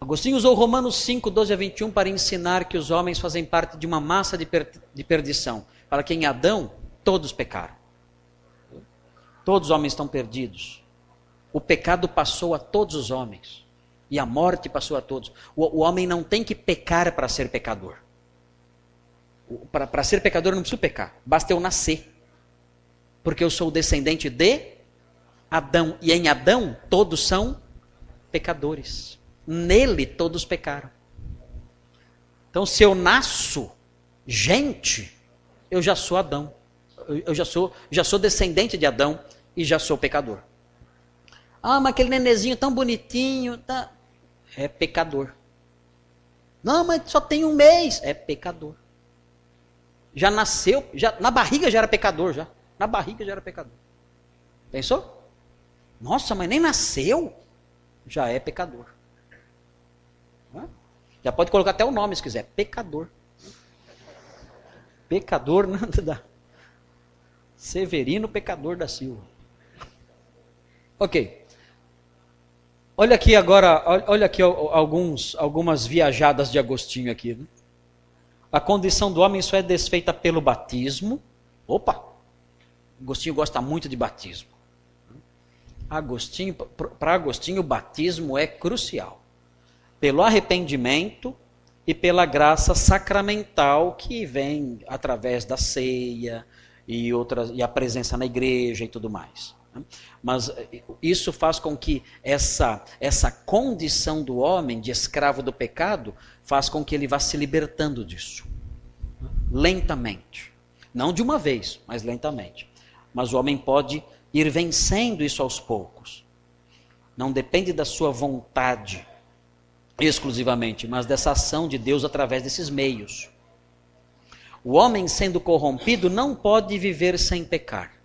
Agostinho usou Romanos 5, 12 a 21 para ensinar que os homens fazem parte de uma massa de perdição. Para quem em Adão, todos pecaram. Todos os homens estão perdidos. O pecado passou a todos os homens. E a morte passou a todos. O homem não tem que pecar para ser pecador. Para ser pecador eu não preciso pecar. Basta eu nascer. Porque eu sou descendente de Adão. E em Adão todos são pecadores. Nele todos pecaram. Então se eu nasço gente, eu já sou Adão. Eu já sou descendente de Adão e já sou pecador. Ah, mas aquele nenenzinho tão bonitinho, tá? É pecador. Não, mas só tem um mês. É pecador. Já nasceu, na barriga já era pecador, já. Na barriga já era pecador. Pensou? Nossa, mas nem nasceu. Já é pecador. Já pode colocar até o nome se quiser. Pecador. Pecador nada dá. Severino Pecador da Silva. Ok. Olha aqui agora, olha aqui algumas viajadas de Agostinho aqui. Né? A condição do homem só é desfeita pelo batismo. Opa! Agostinho gosta muito de batismo. Para Agostinho o batismo é crucial. Pelo arrependimento e pela graça sacramental que vem através da ceia e a presença na igreja e tudo mais. Mas isso faz com que essa condição do homem de escravo do pecado faz com que ele vá se libertando disso. Lentamente. Não de uma vez, mas lentamente. Mas o homem pode ir vencendo isso aos poucos. Não depende da sua vontade exclusivamente, mas dessa ação de Deus através desses meios. O homem sendo corrompido não pode viver sem pecar.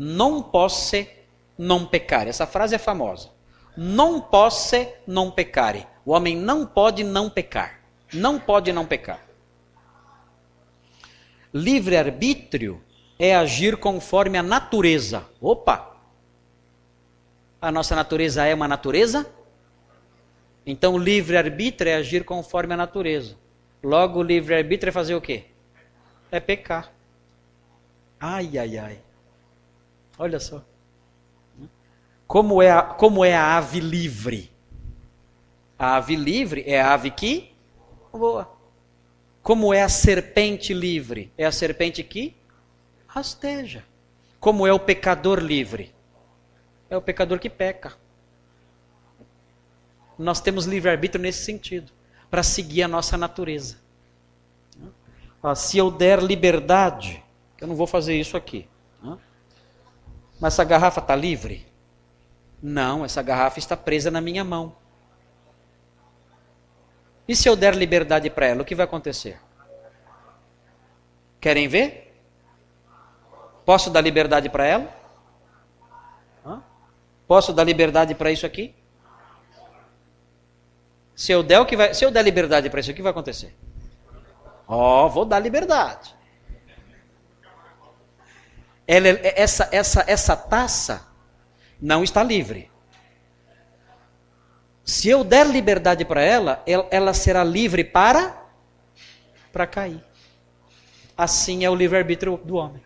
Non posse non peccare. Essa frase é famosa. Non posse non peccare. O homem não pode não pecar. Não pode não pecar. Livre-arbítrio é agir conforme a natureza. Opa! A nossa natureza é uma natureza? Então, livre-arbítrio é agir conforme a natureza. Logo, o livre-arbítrio é fazer o quê? É pecar. Ai, ai, ai. Olha só. Como é a ave livre? A ave livre é a ave que voa. Como é a serpente livre? É a serpente que rasteja. Como é o pecador livre? É o pecador que peca. Nós temos livre-arbítrio nesse sentido, para seguir a nossa natureza. Se eu der liberdade, eu não vou fazer isso aqui. Mas essa garrafa está livre? Não, essa garrafa está presa na minha mão. E se eu der liberdade para ela, o que vai acontecer? Querem ver? Posso dar liberdade para ela? Posso dar liberdade para isso aqui? Se eu der liberdade para isso aqui, o que vai acontecer? Vou dar liberdade. Essa taça não está livre. Se eu der liberdade para ela será livre para cair. Assim é o livre-arbítrio do homem.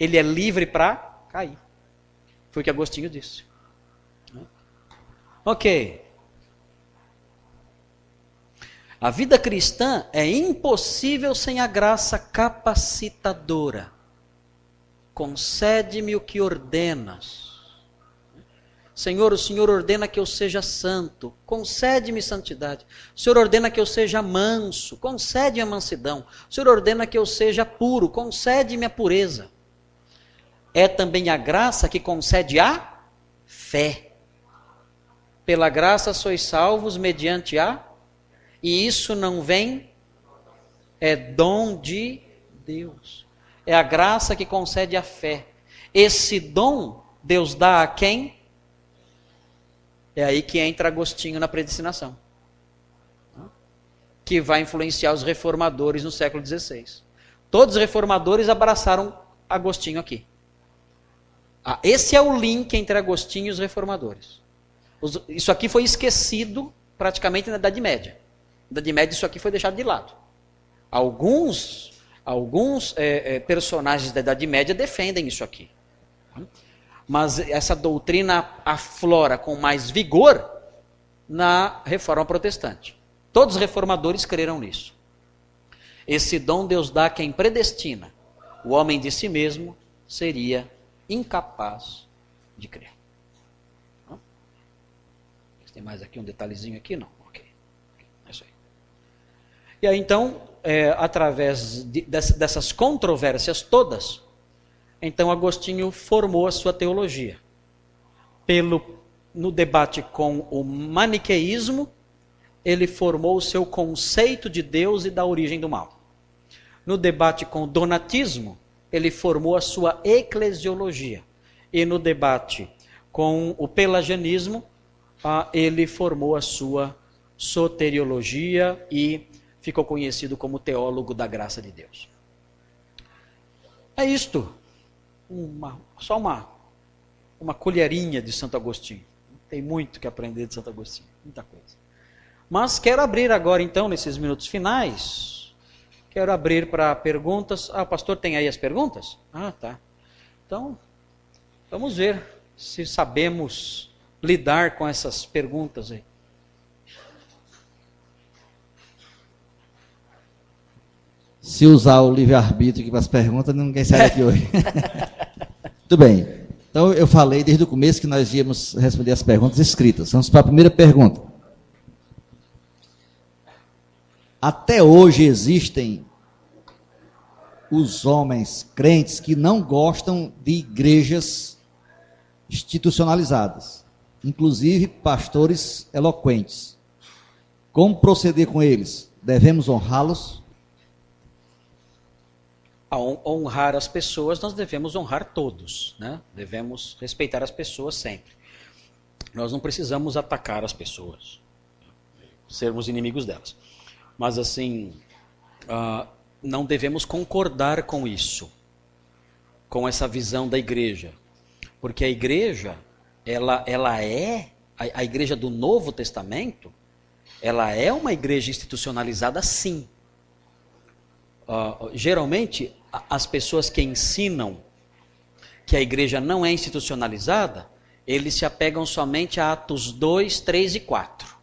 Ele é livre para cair. Foi o que Agostinho disse. Ok. A vida cristã é impossível sem a graça capacitadora. Concede-me o que ordenas. Senhor, o Senhor ordena que eu seja santo. Concede-me santidade. O Senhor ordena que eu seja manso. Concede-me a mansidão. O Senhor ordena que eu seja puro. Concede-me a pureza. É também a graça que concede a fé. Pela graça sois salvos mediante a... E isso não vem, é dom de Deus. É a graça que concede a fé. Esse dom Deus dá a quem? É aí que entra Agostinho na predestinação. Que vai influenciar os reformadores no século XVI. Todos os reformadores abraçaram Agostinho aqui. Esse é o link entre Agostinho e os reformadores. Isso aqui foi esquecido praticamente na Idade Média. Na Idade Média isso aqui foi deixado de lado. Alguns personagens da Idade Média defendem isso aqui. Mas essa doutrina aflora com mais vigor na Reforma Protestante. Todos os reformadores creram nisso. Esse dom Deus dá a quem predestina. O homem de si mesmo seria incapaz de crer. Tem mais aqui um detalhezinho aqui? Não. Ok. É isso aí. E aí então, através dessas controvérsias todas, então Agostinho formou a sua teologia. No debate com o maniqueísmo, ele formou o seu conceito de Deus e da origem do mal. No debate com o donatismo, ele formou a sua eclesiologia. E no debate com o pelagianismo, ele formou a sua soteriologia e ficou conhecido como teólogo da graça de Deus. É isto. Só uma colherinha de Santo Agostinho. Tem muito que aprender de Santo Agostinho. Muita coisa. Mas quero abrir agora, então, nesses minutos finais, quero abrir para perguntas. O pastor tem aí as perguntas? Tá. Então, vamos ver se sabemos lidar com essas perguntas aí. Se usar o livre-arbítrio aqui para as perguntas, ninguém sai daqui hoje. Tudo bem. Então, eu falei desde o começo que nós íamos responder as perguntas escritas. Vamos para a primeira pergunta. Até hoje existem os homens crentes que não gostam de igrejas institucionalizadas, inclusive pastores eloquentes. Como proceder com eles? Devemos honrá-los? Ao honrar as pessoas, nós devemos honrar todos, né? Devemos respeitar as pessoas sempre. Nós não precisamos atacar as pessoas, sermos inimigos delas. Mas assim, não devemos concordar com isso, com essa visão da igreja. Porque a igreja, ela é, a igreja do Novo Testamento, ela é uma igreja institucionalizada sim. Geralmente, as pessoas que ensinam que a igreja não é institucionalizada, eles se apegam somente a Atos 2, 3 e 4.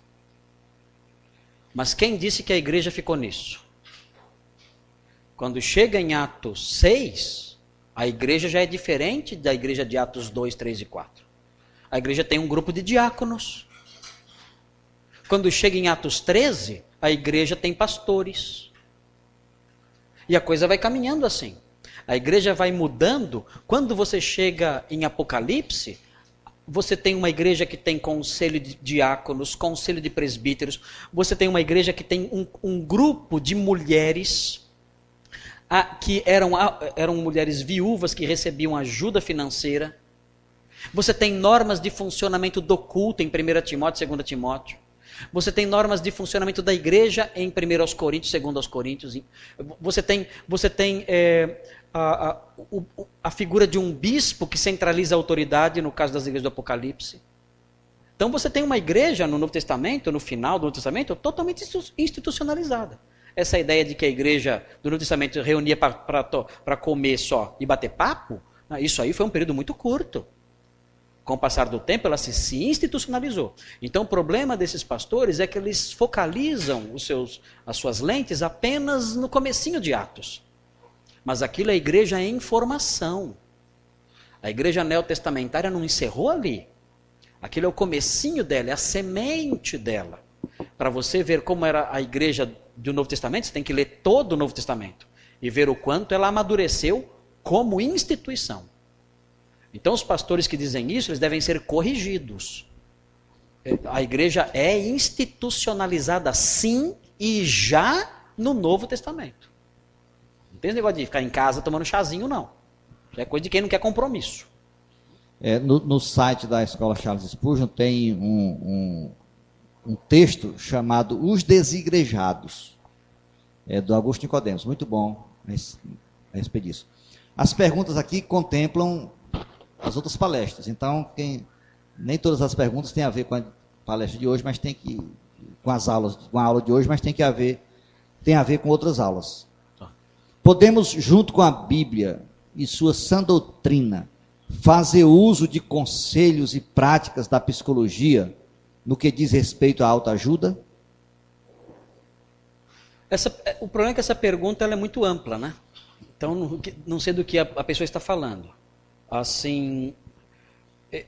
Mas quem disse que a igreja ficou nisso? Quando chega em Atos 6, a igreja já é diferente da igreja de Atos 2, 3 e 4. A igreja tem um grupo de diáconos. Quando chega em Atos 13, a igreja tem pastores. E a coisa vai caminhando assim. A igreja vai mudando. Quando você chega em Apocalipse, você tem uma igreja que tem conselho de diáconos, conselho de presbíteros. Você tem uma igreja que tem um grupo de mulheres que eram mulheres viúvas que recebiam ajuda financeira. Você tem normas de funcionamento do culto em 1 Timóteo, 2 Timóteo. Você tem normas de funcionamento da igreja em 1 Coríntios, 2 Coríntios. Você tem a figura de um bispo que centraliza a autoridade, no caso das igrejas do Apocalipse. Então você tem uma igreja no Novo Testamento, no final do Novo Testamento, totalmente institucionalizada. Essa ideia de que a igreja do Novo Testamento reunia para comer só e bater papo, isso aí foi um período muito curto. Com o passar do tempo, ela se institucionalizou. Então, o problema desses pastores é que eles focalizam as suas lentes apenas no comecinho de Atos. Mas aquilo é igreja em formação. A igreja neotestamentária não encerrou ali. Aquilo é o comecinho dela, é a semente dela. Para você ver como era a igreja do Novo Testamento, você tem que ler todo o Novo Testamento. E ver o quanto ela amadureceu como instituição. Então, os pastores que dizem isso, eles devem ser corrigidos. A igreja é institucionalizada sim e já no Novo Testamento. Não tem esse negócio de ficar em casa tomando chazinho, não. Isso é coisa de quem não quer compromisso. No site da Escola Charles Spurgeon tem um texto chamado Os Desigrejados, do Augusto Nicodemos. Muito bom a respeito disso. As perguntas aqui contemplam as outras palestras. Então, nem todas as perguntas têm a ver com a palestra de hoje, mas tem que com as aulas, com a aula de hoje, mas tem a ver com outras aulas. Podemos, junto com a Bíblia e sua sã doutrina, fazer uso de conselhos e práticas da psicologia no que diz respeito à autoajuda? O problema é que essa pergunta ela é muito ampla, né? Então, não sei do que a pessoa está falando. Assim,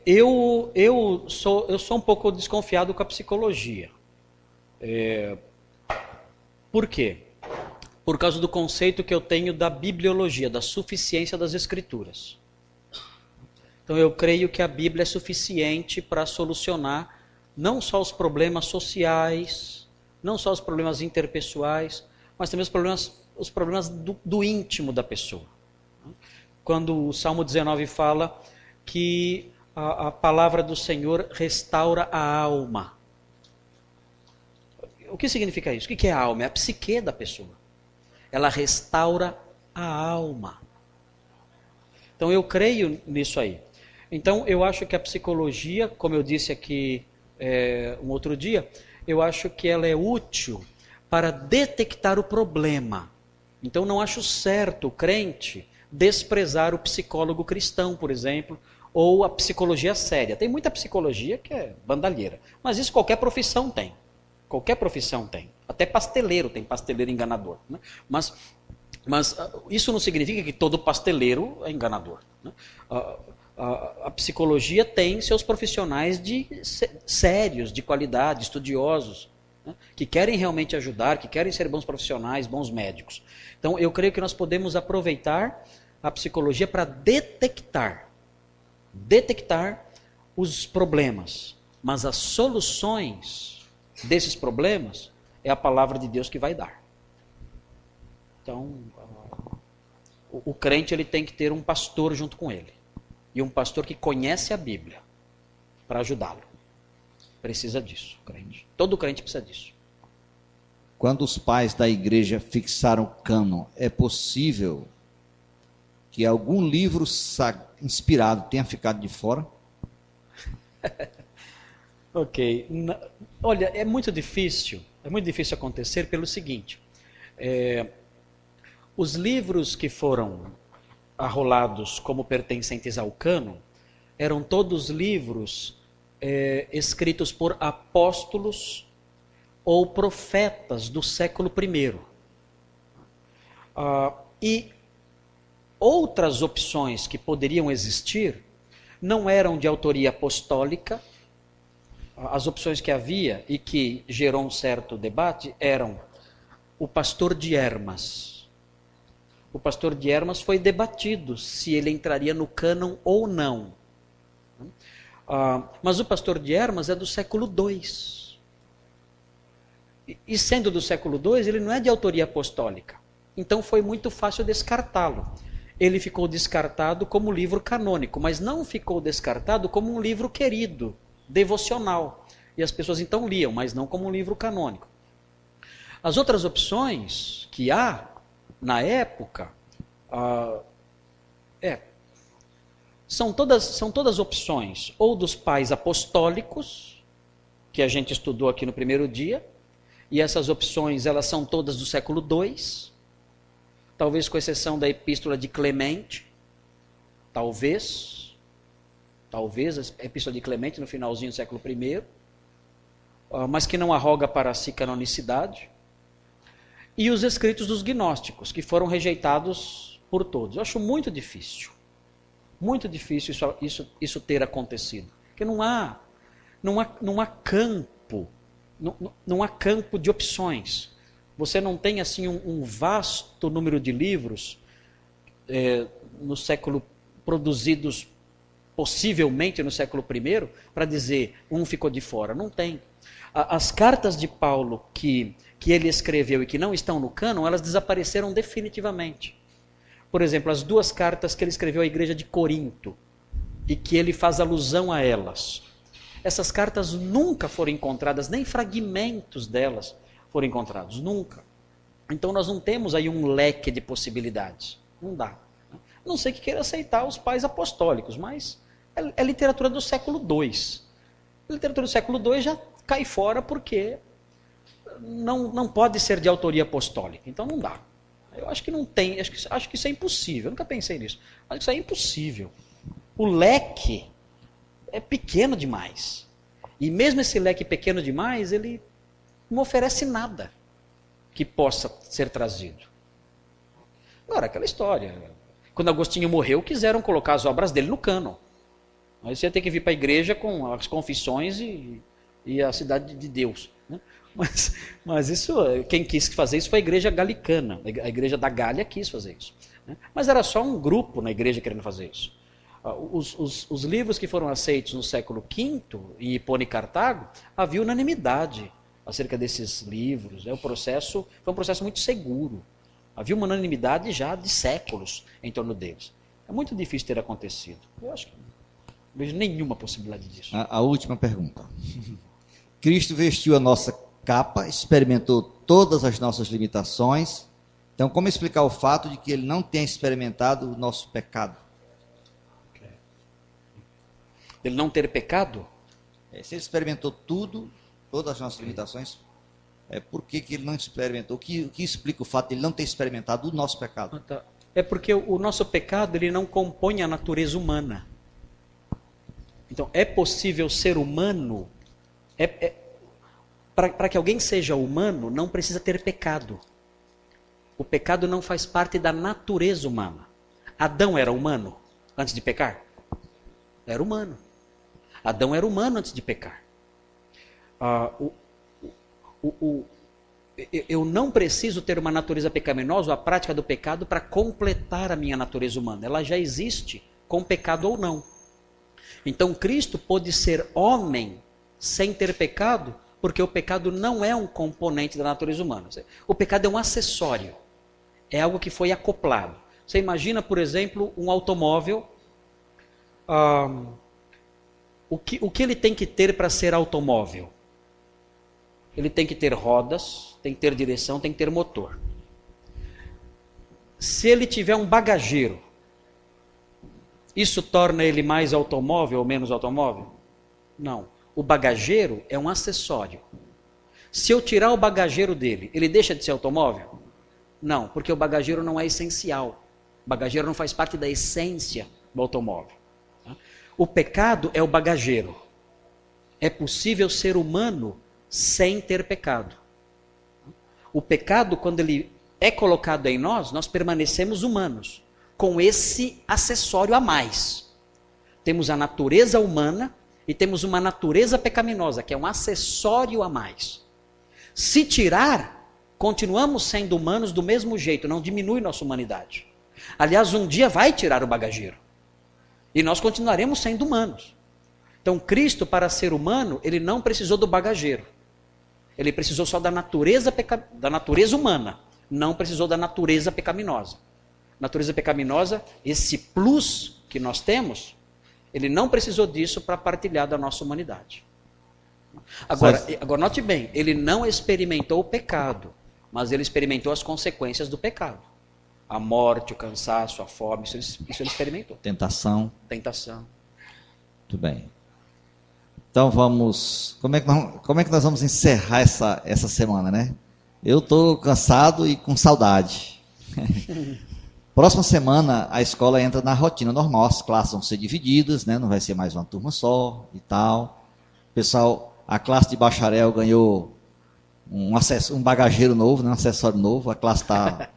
eu sou um pouco desconfiado com a psicologia. Por quê? Por causa do conceito que eu tenho da bibliologia, da suficiência das escrituras. Então eu creio que a Bíblia é suficiente para solucionar não só os problemas sociais, não só os problemas interpessoais, mas também os problemas do íntimo da pessoa. Quando o Salmo 19 fala que a palavra do Senhor restaura a alma. O que significa isso? O que é a alma? É a psique da pessoa. Ela restaura a alma. Então eu creio nisso aí. Então eu acho que a psicologia, como eu disse aqui um outro dia, eu acho que ela é útil para detectar o problema. Então não acho certo o crente desprezar o psicólogo cristão, por exemplo, ou a psicologia séria. Tem muita psicologia que é bandalheira, mas isso qualquer profissão tem. Qualquer profissão tem. Até pasteleiro tem pasteleiro enganador. Né? Mas isso não significa que todo pasteleiro é enganador. Né? A psicologia tem seus profissionais sérios, de qualidade, estudiosos, né? Que querem realmente ajudar, que querem ser bons profissionais, bons médicos. Então eu creio que nós podemos aproveitar a psicologia para detectar os problemas, mas as soluções desses problemas é a palavra de Deus que vai dar. Então, o crente ele tem que ter um pastor junto com ele. E um pastor que conhece a Bíblia para ajudá-lo. Precisa disso, crente. Todo crente precisa disso. Quando os pais da igreja fixaram o cânon, é possível que algum livro inspirado tenha ficado de fora? Ok. Olha, é muito difícil acontecer pelo seguinte. Os livros que foram arrolados como pertencentes ao cânon eram todos livros escritos por apóstolos ou profetas do século I. E outras opções que poderiam existir não eram de autoria apostólica. As opções que havia e que gerou um certo debate eram o Pastor de Hermas. O Pastor de Hermas foi debatido se ele entraria no cânon ou não. Mas o Pastor de Hermas é do século II. E sendo do século II, ele não é de autoria apostólica. Então foi muito fácil descartá-lo. Ele ficou descartado como livro canônico, mas não ficou descartado como um livro querido, devocional. E as pessoas então liam, mas não como um livro canônico. As outras opções que há na época são todas opções ou dos pais apostólicos, que a gente estudou aqui no primeiro dia, e essas opções elas são todas do século II, talvez com exceção da epístola de Clemente, talvez a epístola de Clemente no finalzinho do século I, mas que não arroga para si canonicidade, e os escritos dos gnósticos, que foram rejeitados por todos. Eu acho muito difícil isso ter acontecido, porque não há campo de opções. Você não tem assim um vasto número de livros no século produzidos possivelmente no século I, para dizer um ficou de fora. Não tem. As cartas de Paulo que ele escreveu e que não estão no cânon, elas desapareceram definitivamente. Por exemplo, as 2 cartas que ele escreveu à igreja de Corinto, e que ele faz alusão a elas. Essas cartas nunca foram encontradas, nem fragmentos delas foram encontrados, nunca. Então nós não temos aí um leque de possibilidades. Não dá. A não ser que queira aceitar os pais apostólicos, mas é literatura do século II. A literatura do século II já cai fora porque não pode ser de autoria apostólica. Então não dá. Eu acho que não tem, acho que isso é impossível. Eu nunca pensei nisso. Acho que isso é impossível. o leque é pequeno demais. E mesmo esse leque pequeno demais, ele não oferece nada que possa ser trazido. Agora, aquela história. Quando Agostinho morreu, quiseram colocar as obras dele no cânon. Aí você ia ter que vir para a igreja com as confissões e a cidade de Deus. Né? Mas isso, quem quis fazer isso foi a igreja galicana. A igreja da Gália quis fazer isso. Né? Mas era só um grupo na igreja querendo fazer isso. Os livros que foram aceitos no século V, em Hipona e Cartago, havia unanimidade acerca desses livros. Foi um processo muito seguro. Havia uma unanimidade já de séculos em torno deles. É muito difícil ter acontecido. Eu acho que não vejo nenhuma possibilidade disso. A última pergunta. Cristo vestiu a nossa capa, experimentou todas as nossas limitações. Então, como explicar o fato de que ele não tenha experimentado o nosso pecado? Ele não ter pecado? Se ele experimentou tudo, todas as nossas limitações, por que ele não experimentou? O que explica o fato de ele não ter experimentado o nosso pecado? É porque o nosso pecado ele não compõe a natureza humana. Então, é possível ser humano. Para que alguém seja humano, não precisa ter pecado. O pecado não faz parte da natureza humana. Adão era humano antes de pecar? Era humano. Adão era humano antes de pecar. Eu não preciso ter uma natureza pecaminosa ou a prática do pecado para completar a minha natureza humana. Ela já existe, com pecado ou não. Então Cristo pôde ser homem sem ter pecado, porque o pecado não é um componente da natureza humana. O pecado é um acessório. É algo que foi acoplado. Você imagina, por exemplo, um automóvel. O que ele tem que ter para ser automóvel? Ele tem que ter rodas, tem que ter direção, tem que ter motor. Se ele tiver um bagageiro, isso torna ele mais automóvel ou menos automóvel? Não. O bagageiro é um acessório. Se eu tirar o bagageiro dele, ele deixa de ser automóvel? Não, porque o bagageiro não é essencial. O bagageiro não faz parte da essência do automóvel. O pecado é o bagageiro. É possível ser humano sem ter pecado. O pecado, quando ele é colocado em nós, nós permanecemos humanos, com esse acessório a mais. Temos a natureza humana e temos uma natureza pecaminosa, que é um acessório a mais. Se tirar, continuamos sendo humanos do mesmo jeito, não diminui nossa humanidade. Aliás, um dia vai tirar o bagageiro. E nós continuaremos sendo humanos. Então, Cristo, para ser humano, ele não precisou do bagageiro. Ele precisou só da natureza humana. Não precisou da natureza pecaminosa. Natureza pecaminosa, esse plus que nós temos, ele não precisou disso para partilhar da nossa humanidade. Agora, note bem, ele não experimentou o pecado, mas ele experimentou as consequências do pecado. A morte, o cansaço, a fome, isso ele experimentou. Tentação. Muito bem. Então vamos... Como é que nós vamos encerrar essa semana, né? Eu estou cansado e com saudade. Próxima semana a escola entra na rotina normal, as classes vão ser divididas, né? Não vai ser mais uma turma só e tal. Pessoal, a classe de bacharel ganhou um bagageiro novo, né? Um acessório novo, a classe está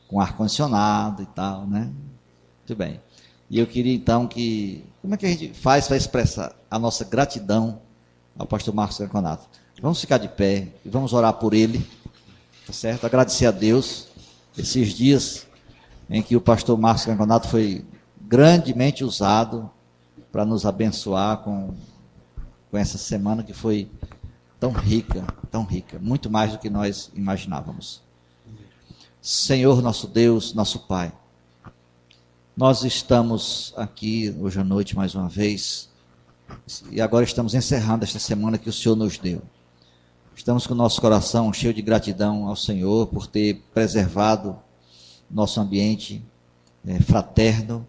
com ar-condicionado e tal, né? Muito bem. E eu queria então como é que a gente faz para expressar a nossa gratidão ao pastor Marcos Canconato? Vamos ficar de pé e vamos orar por ele, tá certo? Agradecer a Deus esses dias em que o pastor Marcos Canconato foi grandemente usado para nos abençoar com essa semana que foi tão rica, muito mais do que nós imaginávamos. Senhor nosso Deus, nosso Pai, nós estamos aqui hoje à noite mais uma vez e agora estamos encerrando esta semana que o Senhor nos deu. Estamos com o nosso coração cheio de gratidão ao Senhor por ter preservado nosso ambiente fraterno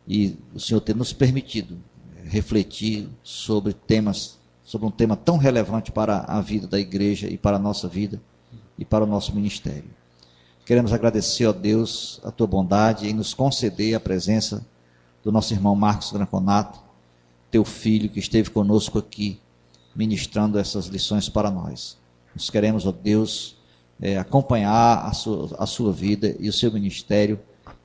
e o Senhor ter nos permitido refletir sobre um tema tão relevante para a vida da igreja e para a nossa vida e para o nosso ministério. Queremos agradecer a Deus a tua bondade em nos conceder a presença do nosso irmão Marcos Granconato, teu filho que esteve conosco aqui, ministrando essas lições para nós. Nós queremos, ó Deus, acompanhar a sua vida e o seu ministério,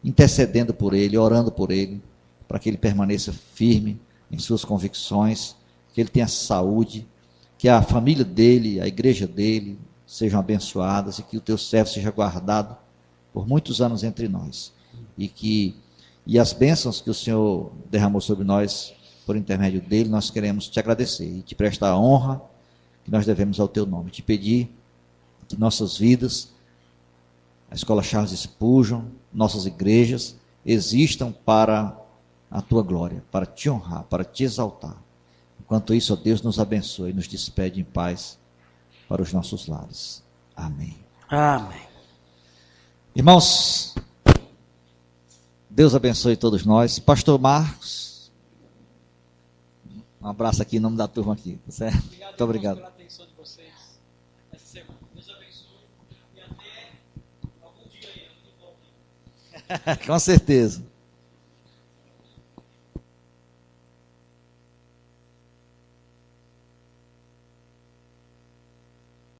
intercedendo por ele, orando por ele, para que ele permaneça firme em suas convicções, que ele tenha saúde, que a família dele, a igreja dele, sejam abençoadas e que o teu servo seja guardado por muitos anos entre nós. E as bênçãos que o Senhor derramou sobre nós, por intermédio dele, nós queremos te agradecer e te prestar a honra que nós devemos ao teu nome. Te pedir que nossas vidas, a Escola Charles Spurgeon, nossas igrejas, existam para a tua glória, para te honrar, para te exaltar. Enquanto isso, ó Deus, nos abençoe e nos despede em paz para os nossos lares. Amém. Amém. Irmãos, Deus abençoe todos nós. Pastor Marcos, um abraço aqui em nome da turma aqui, tá certo? Muito obrigado. Pela atenção de vocês essa semana. Deus abençoe e até algum dia aí. Com certeza.